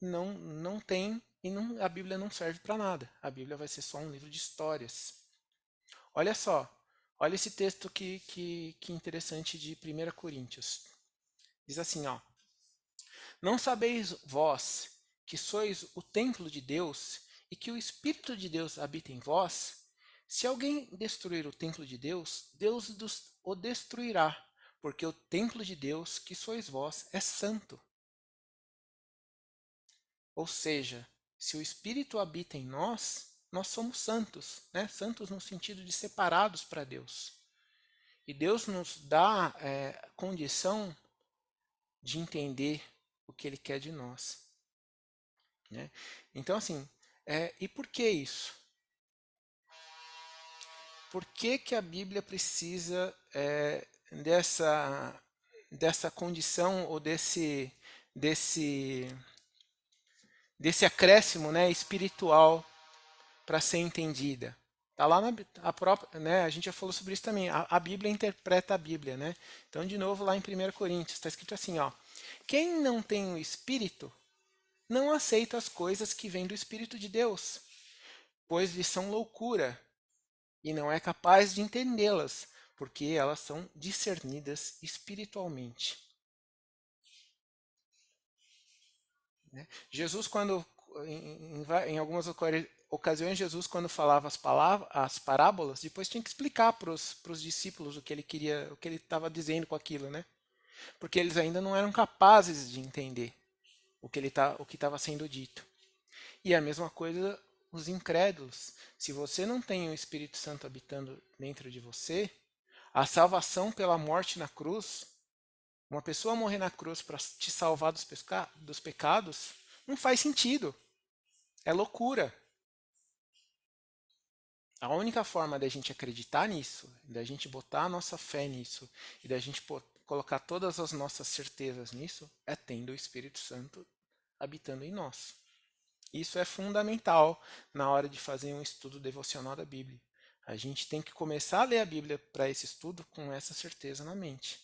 não tem e a Bíblia não serve para nada. A Bíblia vai ser só um livro de histórias. Olha só, olha esse texto que interessante de 1 Coríntios. Diz assim, ó: não sabeis vós que sois o templo de Deus e que o Espírito de Deus habita em vós? Se alguém destruir o templo de Deus, Deus o destruirá, porque o templo de Deus, que sois vós, é santo. Ou seja, se o Espírito habita em nós, nós somos santos, né? Santos no sentido de separados para Deus. E Deus nos dá condição de entender o que Ele quer de nós. Né? Então, assim, e por que isso? Por que a Bíblia precisa dessa condição ou desse acréscimo, né, espiritual para ser entendida? Tá lá a própria, né, a gente já falou sobre isso também. A Bíblia interpreta a Bíblia, né? Então, de novo, lá em 1 Coríntios, está escrito assim, ó: quem não tem o Espírito não aceita as coisas que vêm do Espírito de Deus, pois lhes são loucura, e não é capaz de entendê-las, porque elas são discernidas espiritualmente. Né? Jesus, em algumas ocasiões, Jesus, quando falava as parábolas, depois tinha que explicar para os discípulos o que ele estava dizendo com aquilo, né? Porque eles ainda não eram capazes de entender o que estava sendo dito. E a mesma coisa os incrédulos. Se você não tem o Espírito Santo habitando dentro de você, a salvação pela morte na cruz, uma pessoa morrer na cruz para te salvar dos pecados, não faz sentido. É loucura. A única forma da gente acreditar nisso, da gente botar a nossa fé nisso e da gente colocar todas as nossas certezas nisso, é tendo o Espírito Santo habitando em nós. Isso é fundamental na hora de fazer um estudo devocional da Bíblia. A gente tem que começar a ler a Bíblia para esse estudo com essa certeza na mente.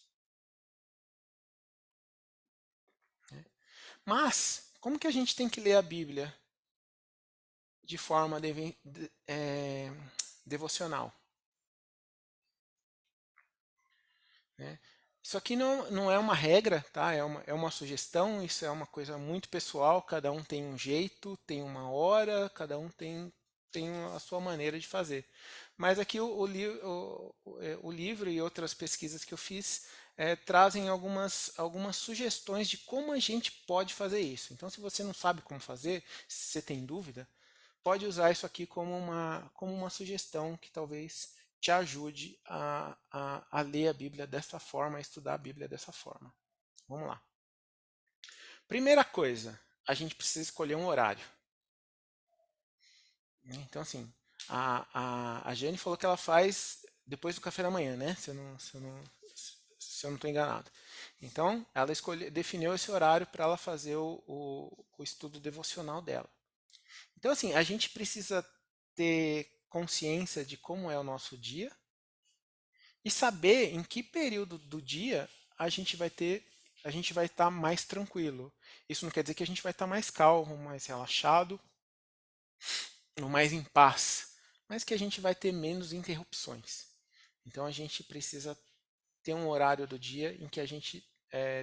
Mas, como que a gente tem que ler a Bíblia de forma devocional? Né? Isso aqui não é uma regra, tá? É uma sugestão, isso é uma coisa muito pessoal, cada um tem um jeito, tem uma hora, cada um tem a sua maneira de fazer. Mas aqui o livro e outras pesquisas que eu fiz trazem algumas sugestões de como a gente pode fazer isso. Então, se você não sabe como fazer, se você tem dúvida, pode usar isso aqui como uma sugestão que talvez te ajude a ler a Bíblia dessa forma, a estudar a Bíblia dessa forma. Vamos lá. Primeira coisa, a gente precisa escolher um horário. Então, assim, a Jane falou que ela faz depois do café da manhã, né? Se eu não estou enganado. Então, ela definiu esse horário para ela fazer o estudo devocional dela. Então, assim, a gente precisa ter consciência de como é o nosso dia e saber em que período do dia a gente vai estar mais tranquilo. Isso não quer dizer que a gente vai estar mais calmo, mais relaxado, ou mais em paz, mas que a gente vai ter menos interrupções. Então a gente precisa ter um horário do dia em que a gente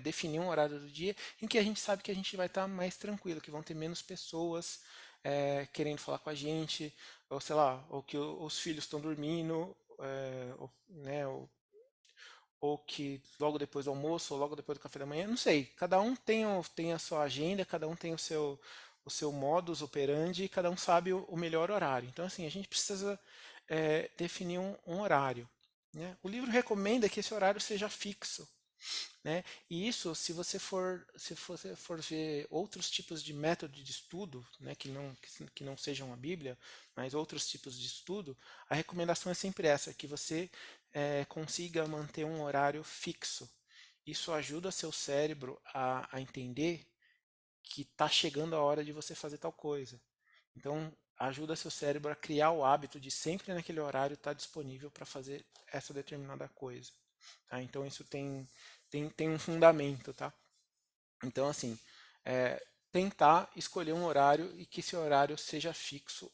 definir um horário do dia em que a gente sabe que a gente vai estar mais tranquilo, que vão ter menos pessoas querendo falar com a gente, ou sei lá, ou que os filhos estão dormindo, né, ou que logo depois do almoço, ou logo depois do café da manhã, não sei. Cada um tem a sua agenda, cada um tem o seu modus operandi, e cada um sabe o melhor horário. Então, assim, a gente precisa definir um horário, né? O livro recomenda que esse horário seja fixo, né? E isso, se você for ver outros tipos de método de estudo, né, que não sejam a Bíblia, mas outros tipos de estudo, a recomendação é sempre essa, que você consiga manter um horário fixo. Isso ajuda seu cérebro a entender que está chegando a hora de você fazer tal coisa. Então, ajuda seu cérebro a criar o hábito de sempre naquele horário estar disponível para fazer essa determinada coisa. Tá? Então, isso tem um fundamento. Tá? Então, assim, tentar escolher um horário e que esse horário seja fixo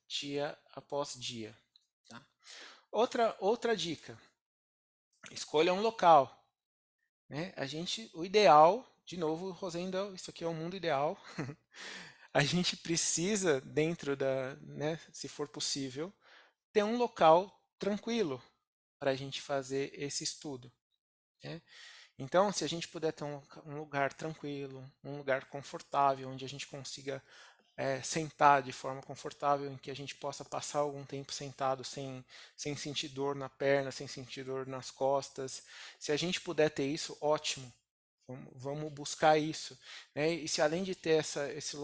dia após dia. Tá? Outra dica, escolha um local. Né? O ideal, de novo, Rosenda, isso aqui é o mundo ideal. A gente precisa, dentro né, se for possível, ter um local tranquilo para a gente fazer esse estudo. Né? Então, se a gente puder ter um lugar tranquilo, um lugar confortável, onde a gente consiga sentar de forma confortável, em que a gente possa passar algum tempo sentado sem sentir dor na perna, sem sentir dor nas costas. Se a gente puder ter isso, ótimo. Vamos buscar isso. Né? E se além de ter esse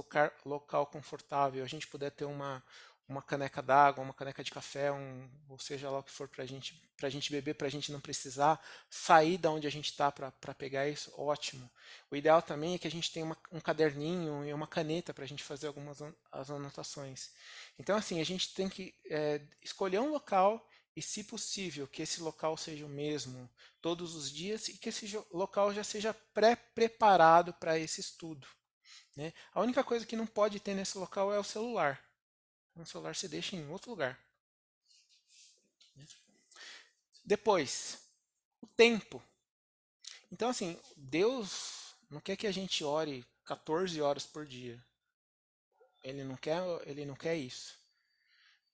local confortável, a gente puder ter uma caneca d'água, uma caneca de café, ou seja lá o que for para a gente beber, para a gente não precisar sair da onde a gente está para pegar isso, ótimo. O ideal também é que a gente tenha um caderninho e uma caneta para a gente fazer algumas as anotações. Então, assim, a gente tem que escolher um local e, se possível, que esse local seja o mesmo todos os dias e que esse local já seja pré-preparado para esse estudo. Né? A única coisa que não pode ter nesse local é o celular. O celular se deixa em outro lugar. Depois, o tempo. Então, assim, Deus não quer que a gente ore 14 horas por dia. Ele não quer isso.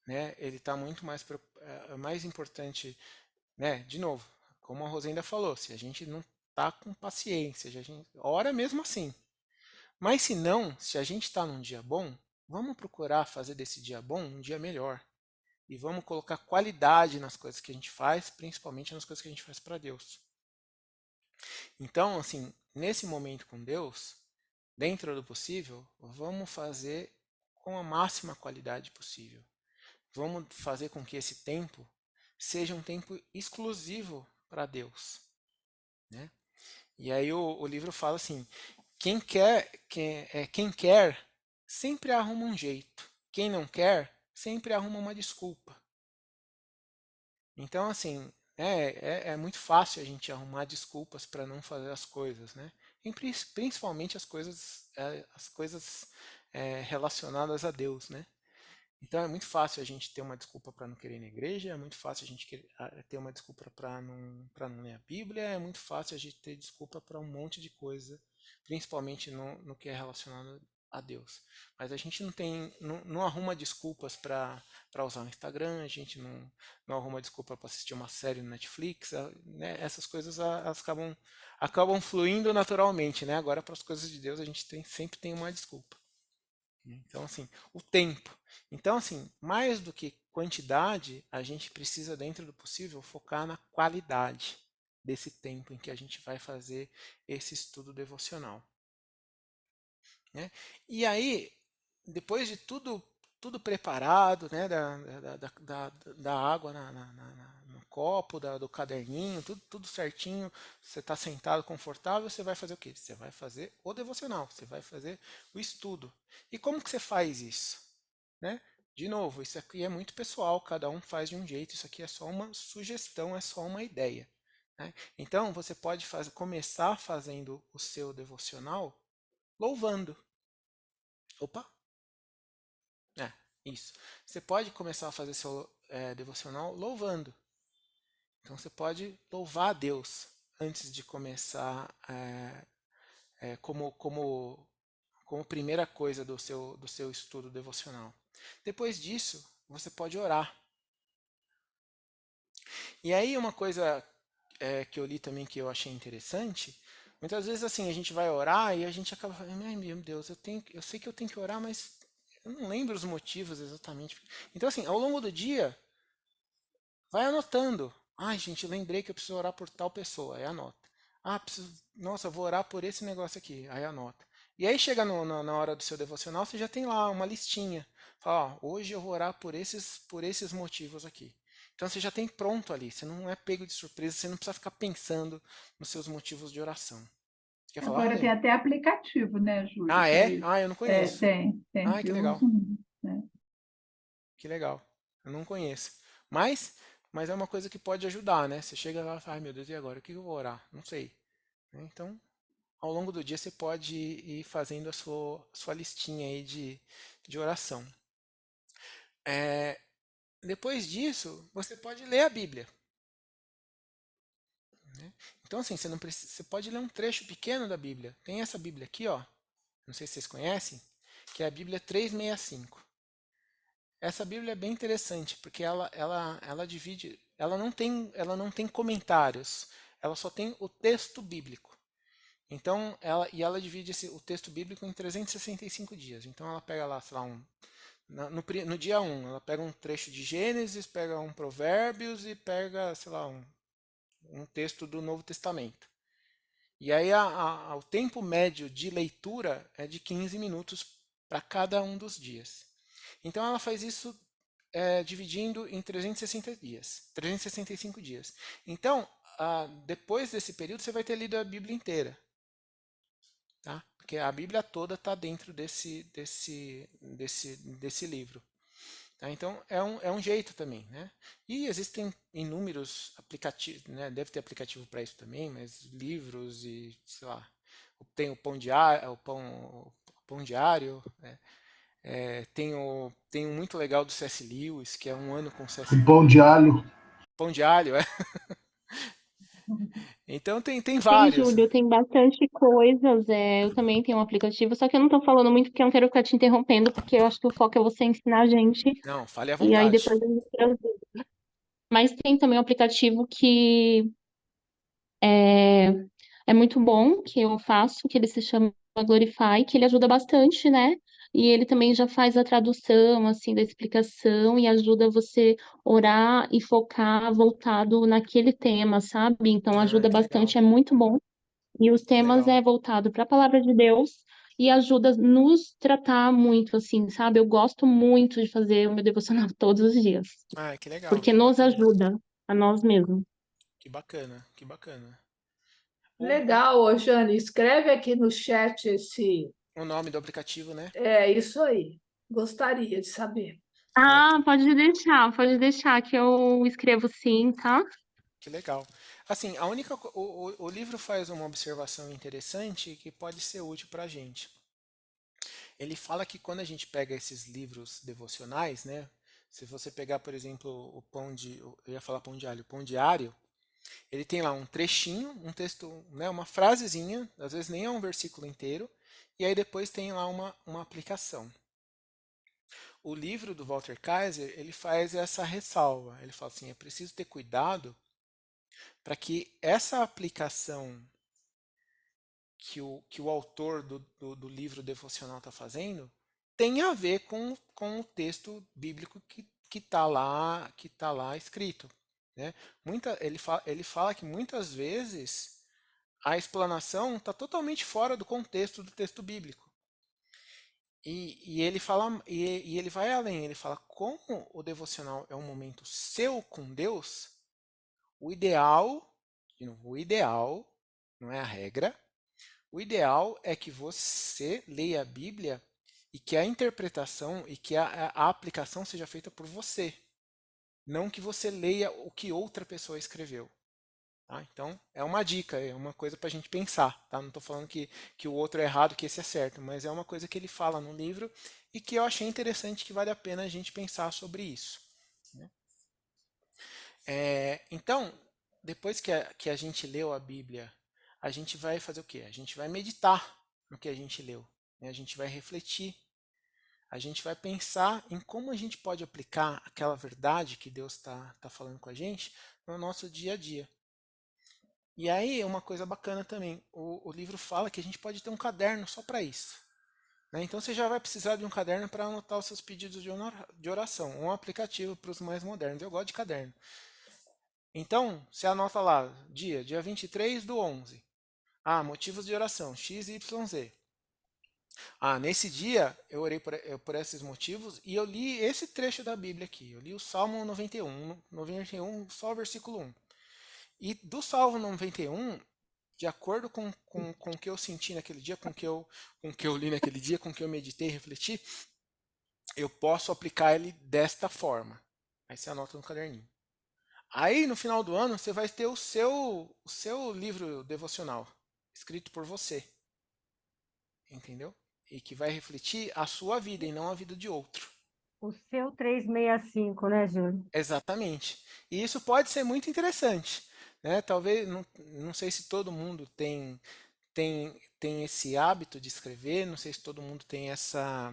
Né? Ele está muito mais importante, né? De novo, como a Rosenda falou, se a gente não está com paciência, a gente ora mesmo assim. Mas se não, se a gente está num dia bom, vamos procurar fazer desse dia bom um dia melhor. E vamos colocar qualidade nas coisas que a gente faz, principalmente nas coisas que a gente faz para Deus. Então, assim, nesse momento com Deus, dentro do possível, vamos fazer com a máxima qualidade possível. Vamos fazer com que esse tempo seja um tempo exclusivo para Deus. Né? E aí o livro fala assim, quem quer sempre arruma um jeito. Quem não quer sempre arruma uma desculpa. Então, assim, é muito fácil a gente arrumar desculpas para não fazer as coisas, né? E principalmente as coisas relacionadas a Deus, né? Então é muito fácil a gente ter uma desculpa para não querer ir na igreja, é muito fácil a gente ter uma desculpa para não ler a Bíblia, é muito fácil a gente ter desculpa para um monte de coisa, principalmente no que é relacionado a Deus. Mas a gente não arruma desculpas para usar o Instagram, a gente não arruma desculpa para assistir uma série no Netflix, né? Essas coisas elas acabam fluindo naturalmente, né? Agora para as coisas de Deus a gente sempre tem uma desculpa. Então, assim, o tempo. Então, assim, mais do que quantidade, a gente precisa, dentro do possível, focar na qualidade desse tempo em que a gente vai fazer esse estudo devocional. Né? E aí, depois de tudo preparado, né, da água no copo, do caderninho, tudo certinho, você está sentado confortável, você vai fazer o quê? Você vai fazer o devocional, você vai fazer o estudo. E como que você faz isso? Né? De novo, isso aqui é muito pessoal, cada um faz de um jeito, isso aqui é só uma sugestão, é só uma ideia. Né? Então, você pode começar fazendo o seu devocional louvando. Opa! Isso. Você pode começar a fazer seu devocional louvando. Então você pode louvar a Deus antes de começar como primeira coisa do seu estudo devocional. Depois disso, você pode orar. E aí uma coisa que eu li também que eu achei interessante, muitas vezes assim, a gente vai orar e a gente acaba falando, ai meu Deus, eu sei que eu tenho que orar, mas eu não lembro os motivos exatamente. Então assim, ao longo do dia, vai anotando. Ai, gente, lembrei que eu preciso orar por tal pessoa, aí anota. Ah, nossa, eu vou orar por esse negócio aqui, aí anota. E aí chega na hora do seu devocional, você já tem lá uma listinha. Fala, ó, hoje eu vou orar por esses motivos aqui. Então você já tem pronto ali, você não é pego de surpresa, você não precisa ficar pensando nos seus motivos de oração. Quer falar, Agora tem Rony? até aplicativo, né, Júlio, Ah, para é? isso. Ah, eu não É, conheço. tem. Ah, que Eu legal. uso um, né? Que legal. Eu não conheço. Mas é uma coisa que pode ajudar, né? Você chega lá e fala, ai meu Deus, e agora? O que eu vou orar? Não sei. Né? Então, ao longo do dia você pode ir fazendo a sua listinha aí de oração. É, depois disso, você pode ler a Bíblia. Né? Então, assim, você não precisa, você pode ler um trecho pequeno da Bíblia. Tem essa Bíblia aqui, ó. Não sei se vocês conhecem, que é a Bíblia 365. Essa Bíblia é bem interessante, porque ela divide, ela não tem comentários, ela só tem o texto bíblico. Então, ela divide o texto bíblico em 365 dias. Então, ela pega lá, sei lá, no dia 1, ela pega um trecho de Gênesis, pega um Provérbios e pega, sei lá, um texto do Novo Testamento. E aí, o tempo médio de leitura é de 15 minutos para cada um dos dias. Então, ela faz isso dividindo em 360 dias, 365 dias. Então, depois desse período, você vai ter lido a Bíblia inteira, tá? Porque a Bíblia toda está dentro desse livro. Tá? Então, é um jeito também, né? E existem inúmeros aplicativos, né? Deve ter aplicativo para isso também, mas livros e, sei lá, tem o pão diário, o pão diário, né? Tem um muito legal do C.S. Lewis, que é um ano com O C.S. pão de Lewis. alho. Pão de alho, é. Então tem Sim, vários. Júlio, tem bastante coisas. Eu também tenho um aplicativo, só que eu não tô falando muito porque eu não quero ficar te interrompendo, porque eu acho que o foco é você ensinar a gente, Não, fale à e aí vontade. depois a gente traduz. Mas tem também um aplicativo que é, é muito bom, que eu faço, que ele se chama Glorify, que ele ajuda bastante, né? E ele também já faz a tradução, assim, da explicação e ajuda você orar e focar voltado naquele tema, sabe? Então Ah, ajuda que legal, bastante, é muito bom. E os que temas legal. é voltado para a palavra de Deus e ajuda a nos tratar muito, assim, sabe? Eu gosto muito de fazer o meu devocional todos os dias, Ah, que legal, porque que nos bacana. ajuda a nós mesmos. Que bacana, que bacana. Legal, ô Jane, escreve aqui no chat esse. O nome do aplicativo, né? É isso aí. Gostaria de saber. Ah, Ah, pode deixar que eu escrevo sim, tá? que legal. Assim, o livro faz uma observação interessante que pode ser útil para a gente. Ele fala que quando a gente pega esses livros devocionais, né? Se você pegar, por exemplo, eu ia falar pão de alho, o pão diário, ele tem lá um trechinho, um texto, né, uma frasezinha, às vezes nem é um versículo inteiro, e aí depois tem lá uma aplicação. O livro do Walter Kaiser, ele faz essa ressalva. Ele fala assim, é preciso ter cuidado para que essa aplicação que o autor do livro devocional está fazendo tenha a ver com o texto bíblico que tá lá escrito. Né? Ele fala que muitas vezes a explanação está totalmente fora do contexto do texto bíblico. E ele fala, e ele vai além, ele fala como o devocional é um momento seu com Deus, o ideal, de novo, o ideal, não é a regra, o ideal é que você leia a Bíblia e que a interpretação e que a aplicação seja feita por você, não que você leia o que outra pessoa escreveu. Tá? Então, é uma dica, é uma coisa para a gente pensar. Tá? Não estou falando que o outro é errado, que esse é certo, mas é uma coisa que ele fala no livro e que eu achei interessante que vale a pena a gente pensar sobre isso. Né? Então, depois que a gente leu a Bíblia, a gente vai fazer o quê? A gente vai meditar no que a gente leu. Né? A gente vai refletir. A gente vai pensar em como a gente pode aplicar aquela verdade que Deus está falando com a gente no nosso dia a dia. E aí, uma coisa bacana também, o livro fala que a gente pode ter um caderno só para isso. Né? Então você já vai precisar de um caderno para anotar os seus pedidos de oração, um aplicativo para os mais modernos. Eu gosto de caderno. Então, você anota lá, dia 23/11. Motivos de oração, X, Y, Z. Nesse dia eu orei por esses motivos e eu li esse trecho da Bíblia aqui. Eu li o Salmo 91, só o versículo 1. E do Salmo 91, de acordo com o que eu senti naquele dia, com o que eu li naquele dia, com o que eu meditei e refleti, eu posso aplicar ele desta forma. Aí você anota no caderninho. Aí no final do ano você vai ter o seu livro devocional, escrito por você. Entendeu? E que vai refletir a sua vida e não a vida de outro. O seu 365, né, Júlio? Exatamente. E isso pode ser muito interessante, né? Talvez, não sei se todo mundo tem esse hábito de escrever, não sei se todo mundo tem essa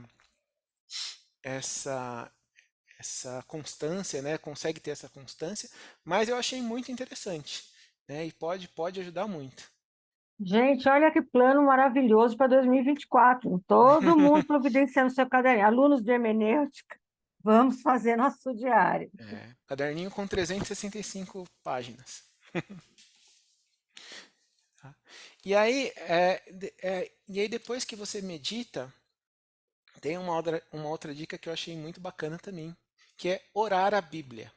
essa constância, né? Consegue ter essa constância, mas eu achei muito interessante, né? E pode ajudar muito. Gente, olha que plano maravilhoso para 2024. Todo mundo providenciando seu caderninho. Alunos de hermenêutica, vamos fazer nosso diário. Caderninho com 365 páginas. Tá? E aí depois que você medita, tem uma outra dica que eu achei muito bacana também, que é orar a Bíblia.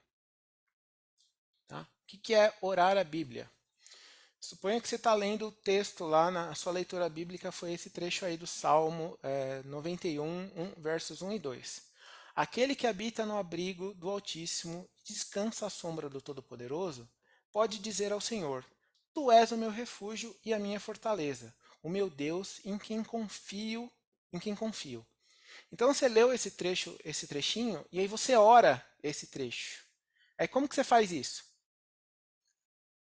Tá? O que é orar a Bíblia? Suponha que você está lendo o texto lá, na sua leitura bíblica foi esse trecho aí do Salmo 91, versos 1 e 2. Aquele que habita no abrigo do Altíssimo, descansa à sombra do Todo-Poderoso, pode dizer ao Senhor, Tu és o meu refúgio e a minha fortaleza, o meu Deus em quem confio. Então você leu esse trechinho, e aí você ora esse trecho. Aí como que você faz isso?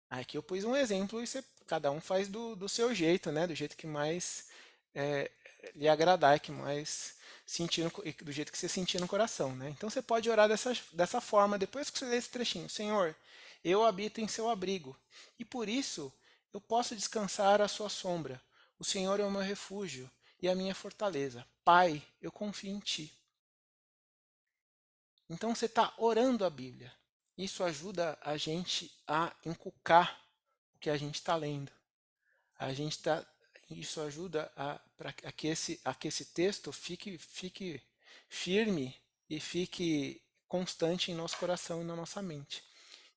Aqui eu pus um exemplo e cada um faz do seu jeito, né? Do jeito que mais é, lhe agradar, que mais sentir do jeito que você sentir no coração, né? Então você pode orar dessa forma, depois que você lê esse trechinho. Senhor, eu habito em seu abrigo, e por isso eu posso descansar à sua sombra. O Senhor é o meu refúgio e a minha fortaleza. Pai, eu confio em ti. Então você está orando a Bíblia. Isso ajuda a gente a inculcar o que a gente está lendo. Isso ajuda a que esse texto fique firme e fique constante em nosso coração e na nossa mente.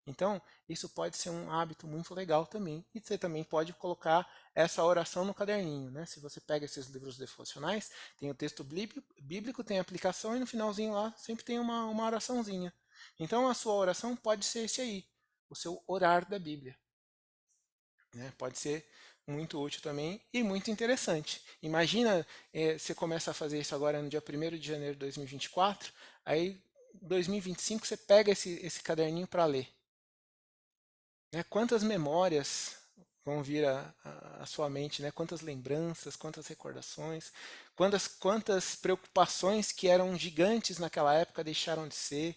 Então, isso pode ser um hábito muito legal também. E você também pode colocar essa oração no caderninho, né? Se você pega esses livros devocionais, tem o texto bíblico, tem a aplicação e no finalzinho lá sempre tem uma oraçãozinha. Então, a sua oração pode ser esse aí, o seu orar da Bíblia. Né? Pode ser muito útil também e muito interessante. Imagina, você começa a fazer isso agora no dia 1º de janeiro de 2024, aí 2025 você pega esse caderninho para ler. Né? Quantas memórias vão vir à sua mente, né? Quantas lembranças, quantas recordações, quantas preocupações que eram gigantes naquela época deixaram de ser,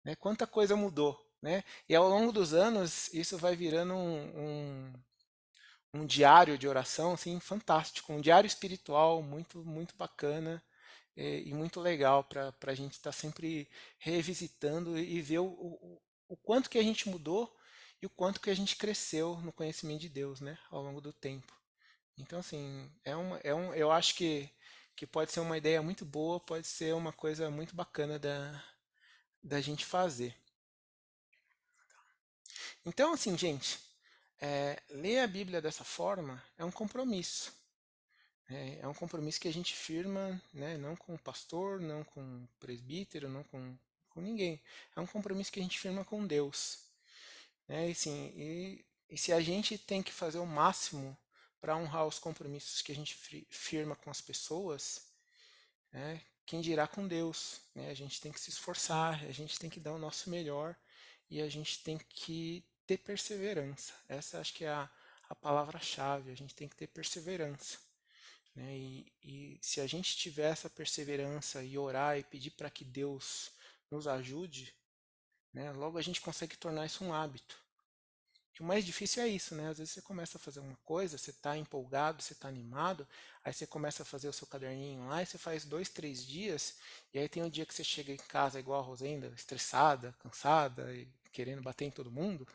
né? Quanta coisa mudou, né? E ao longo dos anos isso vai virando um diário de oração, assim, fantástico, um diário espiritual muito muito bacana e muito legal para a gente estar sempre revisitando e ver o quanto que a gente mudou e o quanto que a gente cresceu no conhecimento de Deus, né, ao longo do tempo. Então, assim, eu acho que pode ser uma ideia muito boa, pode ser uma coisa muito bacana da gente fazer. Então, assim, gente, ler a Bíblia dessa forma é um compromisso. É um compromisso que a gente firma, né, não com o pastor, não com o presbítero, não com ninguém. É um compromisso que a gente firma com Deus. Né? E se a gente tem que fazer o máximo para honrar os compromissos que a gente firma com as pessoas, né, quem dirá com Deus? Né? A gente tem que se esforçar, a gente tem que dar o nosso melhor e a gente tem que ter perseverança. Essa acho que é a palavra-chave. A gente tem que ter perseverança. Né? E se a gente tiver essa perseverança e orar e pedir para que Deus nos ajude, né, logo a gente consegue tornar isso um hábito. E o mais difícil é isso, né? Às vezes você começa a fazer uma coisa, você está empolgado, você está animado, aí você começa a fazer o seu caderninho lá e você faz 2, 3 dias, e aí tem um dia que você chega em casa igual a Rosenda, estressada, cansada, e querendo bater em todo mundo,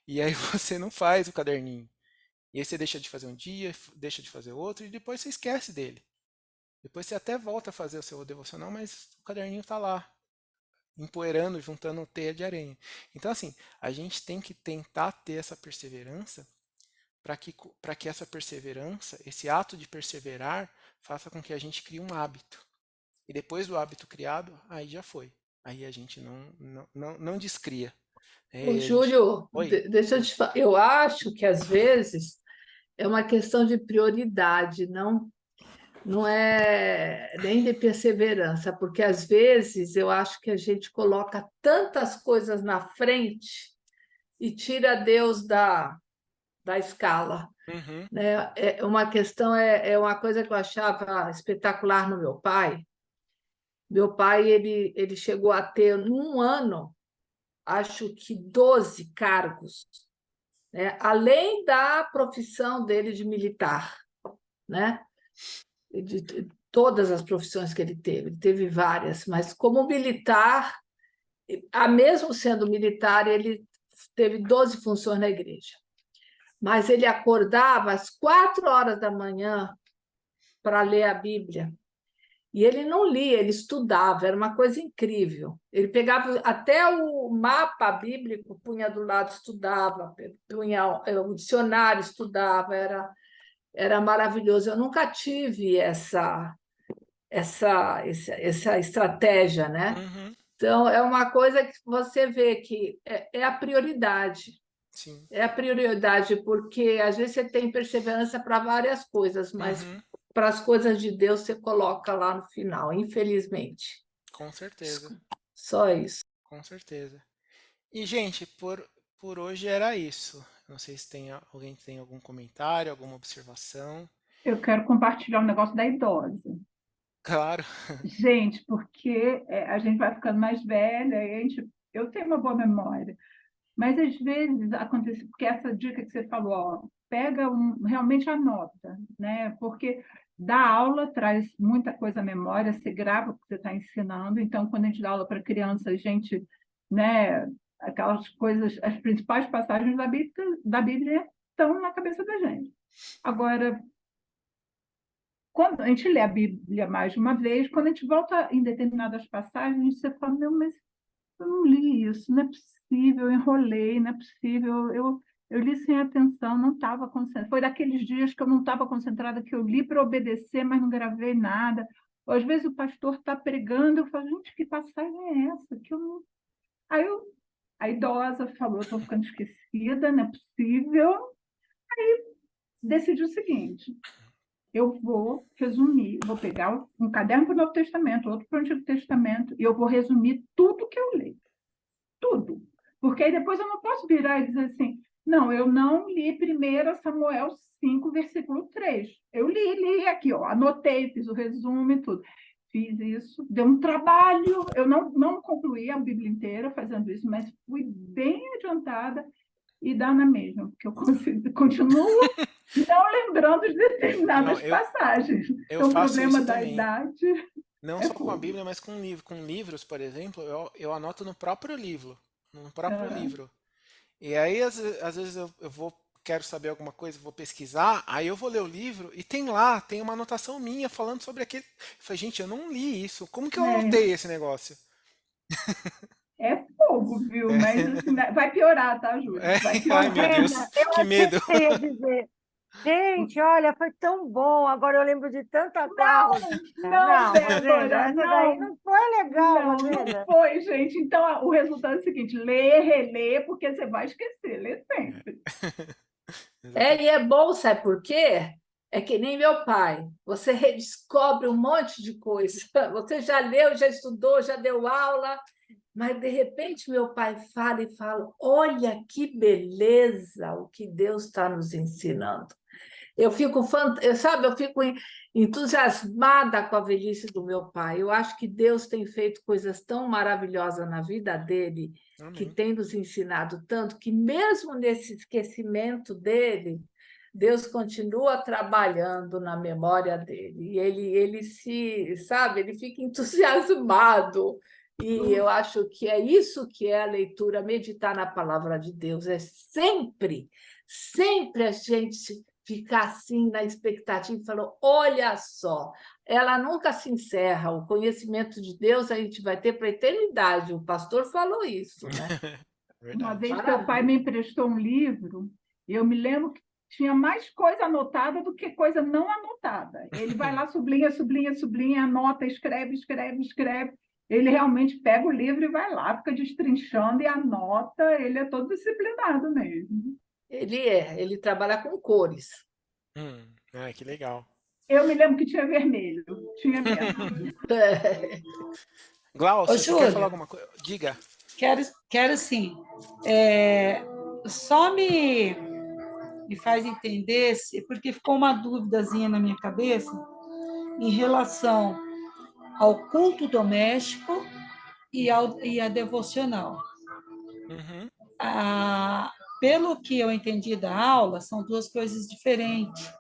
e aí você não faz o caderninho. E aí você deixa de fazer um dia, deixa de fazer outro, e depois você esquece dele. Depois você até volta a fazer o seu devocional, mas o caderninho está lá, empoeirando, juntando teia de aranha. Então, assim, a gente tem que tentar ter essa perseverança para que essa perseverança, esse ato de perseverar, faça com que a gente crie um hábito. E depois do hábito criado, aí já foi. Aí a gente não descria. Ô, A gente... Júlio, Oi. deixa eu te falar. Eu acho que às vezes é uma questão de prioridade, não é nem de perseverança, porque às vezes eu acho que a gente coloca tantas coisas na frente e tira Deus da escala. Uhum. Né? É uma questão, é uma coisa que eu achava espetacular no meu pai. Meu pai, ele chegou a ter, num ano, acho que 12 cargos, né? Além da profissão dele de militar, né? De todas as profissões que ele teve várias, mas como militar, mesmo sendo militar, ele teve 12 funções na igreja. Mas ele acordava às 4 horas da manhã para ler a Bíblia. E ele não lia, ele estudava, era uma coisa incrível. Ele pegava até o mapa bíblico, punha do lado, estudava, punha o dicionário, estudava, era maravilhoso. Eu nunca tive essa estratégia, né? Uhum. Então, é uma coisa que você vê que é a prioridade. Sim. É a prioridade, porque às vezes você tem perseverança para várias coisas, mas Uhum. para as coisas de Deus você coloca lá no final, infelizmente. Com certeza. Só isso. Com certeza. E, gente, por hoje era isso. Não sei se alguém tem algum comentário, alguma observação. Eu quero compartilhar um negócio da idosa. Claro. Gente, porque a gente vai ficando mais velha, eu tenho uma boa memória, mas às vezes acontece, porque essa dica que você falou, ó, pega realmente anota, né? Porque dar aula traz muita coisa à memória, você grava o que você está ensinando, então quando a gente dá aula para criança, a gente, né, aquelas coisas, as principais passagens da Bíblia estão na cabeça da gente. Agora, quando a gente lê a Bíblia mais de uma vez, quando a gente volta em determinadas passagens, você fala, meu, mas eu não li isso, não é possível, eu enrolei, não é possível, eu li sem atenção, não estava concentrada. Foi daqueles dias que eu não estava concentrada, que eu li para obedecer, mas não gravei nada. Ou, às vezes o pastor está pregando, eu falo, gente, que passagem é essa? Que eu não... Aí a idosa falou, estou ficando esquecida, não é possível. Decidi o seguinte, eu vou resumir, vou pegar um caderno para o Novo Testamento, outro para o Antigo Testamento, e eu vou resumir tudo que eu leio. Tudo. Porque aí depois eu não posso virar e dizer assim, não, eu não li 1 Samuel 5, versículo 3. Eu li aqui, ó, anotei, fiz o resumo e tudo. Fiz isso, deu um trabalho, eu não concluí a Bíblia inteira fazendo isso, mas fui bem adiantada e dá na mesma, porque eu continuo não lembrando de determinadas Não, passagens. eu Então, o faço problema isso da também. idade Não é só com a tudo. Bíblia, mas com livro. Com livros, por exemplo, eu anoto no próprio livro. No próprio Ah, livro. E aí, às vezes, quero saber alguma coisa, vou pesquisar, aí eu vou ler o livro e tem uma anotação minha falando sobre aquele. Eu falei, gente, eu não li isso. Como que eu né? anotei esse negócio? É fogo, viu? Mas assim, vai piorar, tá, Júlio? É, Vai ai, piorar. meu Deus, Brenda, eu que achei medo. que você ia dizer. Gente, olha, foi tão bom. Agora eu lembro de tanta coisa. Não, Não, Rosenda, Débora, essa daí não. não foi legal, Não Rosenda. foi, gente. Então, o resultado é o seguinte: ler, reler, porque você vai esquecer, lê sempre. E é bom, sabe por quê? É que nem meu pai. Você redescobre um monte de coisa. Você já leu, já estudou, já deu aula, mas de repente meu pai fala e fala: olha que beleza o que Deus está nos ensinando. Eu fico, sabe, eu fico entusiasmada com a velhice do meu pai. Eu acho que Deus tem feito coisas tão maravilhosas na vida dele, que Amém. tem nos ensinado tanto, que mesmo nesse esquecimento dele, Deus continua trabalhando na memória dele. E ele se, sabe, ele fica entusiasmado E eu acho que é isso que é a leitura, meditar na palavra de Deus. É sempre, sempre a gente ficar assim na expectativa e falar, olha só, ela nunca se encerra. O conhecimento de Deus a gente vai ter para a eternidade. O pastor falou isso, né? Uma Verdade. vez teu pai me emprestou um livro, e eu me lembro que tinha mais coisa anotada do que coisa não anotada. Ele vai lá, sublinha, sublinha, sublinha, anota, escreve, escreve, escreve. Ele realmente pega o livro e vai lá, fica destrinchando e anota. Ele é todo disciplinado mesmo. Ele trabalha com cores. Que legal. Eu me lembro que tinha vermelho, tinha mesmo. Glaucio, Ô, você quer falar Júlio, alguma coisa? Diga. quero sim. Só me faz entender, porque ficou uma dúvidazinha na minha cabeça em relação ao culto doméstico e a devocional. Uhum. Pelo que eu entendi da aula, são duas coisas diferentes,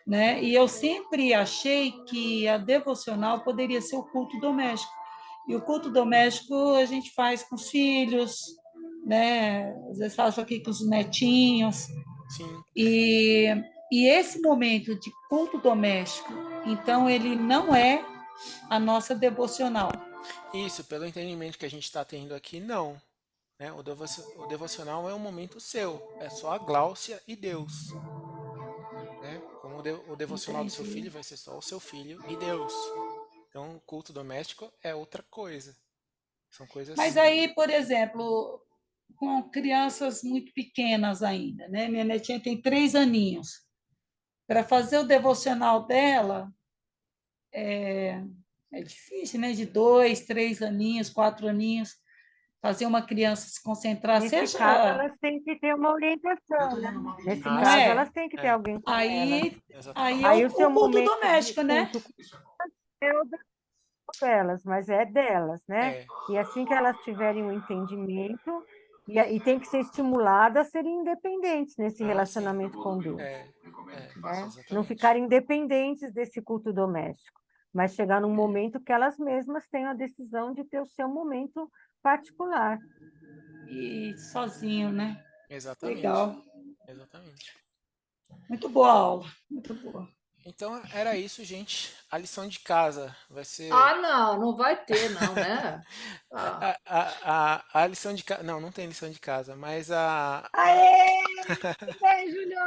né? E eu sempre achei que a devocional poderia ser o culto doméstico. E o culto doméstico a gente faz com os filhos, né? Às vezes faço aqui com os netinhos. Sim. E esse momento de culto doméstico, então, ele não é a nossa devocional. Isso, pelo entendimento que a gente está tendo aqui, não. Né? O devocional é um momento seu. É só a Gláucia e Deus. Né? Como o devocional do seu Entendi. filho vai ser só o seu filho e Deus. Então, o culto doméstico é outra coisa. São Mas coisas. aí, por exemplo, com crianças muito pequenas ainda, né? Minha netinha tem 3 aninhos. Para fazer o devocional dela, é difícil, né? De 2, 3 aninhos, 4 aninhos, fazer uma criança se concentrar, Nesse caso, seja, elas têm que ter uma orientação, né? Nesse Ah, não caso, sim. elas é? têm que ter É, alguém com elas. Aí exatamente. é Aí o o seu culto momento de doméstico, né? culto é o delas, mas é delas, né? É, E assim que elas tiverem um entendimento, e tem que ser estimuladas a serem independentes nesse sim. relacionamento com Deus, É, né? Não exatamente. ficarem dependentes desse culto doméstico, mas chegar num momento que elas mesmas tenham a decisão de ter o seu momento particular. E sozinho, né? Exatamente. Legal. Exatamente. Muito boa a aula, muito boa. Então era isso, gente. A lição de casa vai ser. Ah, não vai ter, não, né? Ah, A lição de casa. Não, não tem lição de casa, mas a. Aê! Bem, Júlio!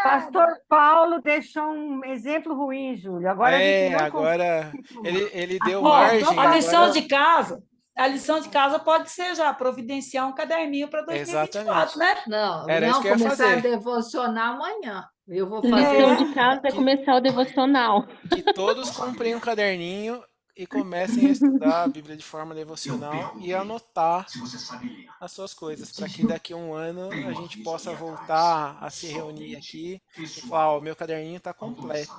Pastor Obrigada! Paulo deixou um exemplo ruim, Júlio. Agora a gente não consegue. Agora ele deu Bom, margem, a agora. lição de casa pode ser já providenciar um caderninho para 2024, Exatamente. né? Era isso não, que eu ia começar a fazer. devocionar amanhã. Eu vou Lição fazer. de casa é Que, começar o devocional. que todos comprem um caderninho e comecem a estudar a Bíblia de forma devocional e anotar as suas coisas, para que daqui a um ano a gente possa voltar a se reunir aqui e falar, ó, o meu caderninho está completo.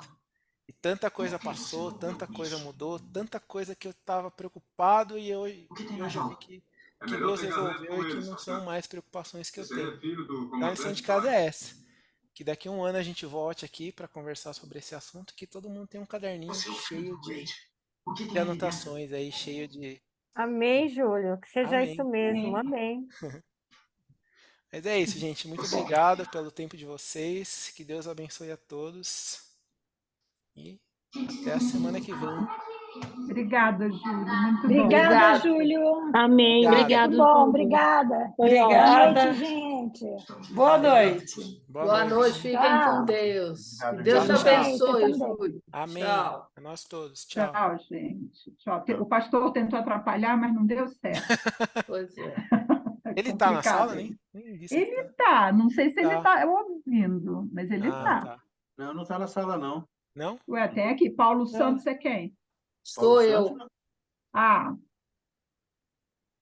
E tanta coisa passou, tanta coisa mudou, tanta coisa que eu estava preocupado e hoje eu vi que Deus resolveu e que não são mais preocupações que eu tenho. Então a lição de casa é essa. Que daqui a um ano a gente volte aqui para conversar sobre esse assunto, que todo mundo tem um caderninho cheio de anotações aí, cheio de. Amém, Júlio. Que seja isso Amém. mesmo. Amém. Mas é isso, gente. Muito obrigado pelo tempo de vocês. Que Deus abençoe a todos. E até a semana que vem. Obrigada, Júlio. Muito bom. Obrigada, Obrigada. Júlio. Amém. Obrigado. Muito Obrigado, bom, Júlio. obrigada. Foi Boa Obrigada. noite, gente. Boa noite. Boa noite, fiquem com Tchau. Deus. Que Obrigado, Deus te Tchau, tchau. Também, você abençoe, também. Júlio. Amém. Tchau. A nós todos. Tchau. Tchau, gente. Tchau. O pastor tentou atrapalhar, mas não deu certo. Pois é. É Ele tá na complicado sala, isso. nem vi se ele Ele tá. está, não sei se ele Tá. está ouvindo, mas ele está. Tá. Não está na sala, não. Não? Ué, tem aqui, Paulo Santos é quem? Sou eu. Ah,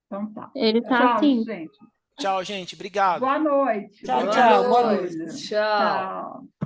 então tá. Ele tá Tchau, assim. gente. Tchau, gente. Obrigado. Boa noite. Tchau, Boa tchau. Boa noite. noite. Tchau. Tchau.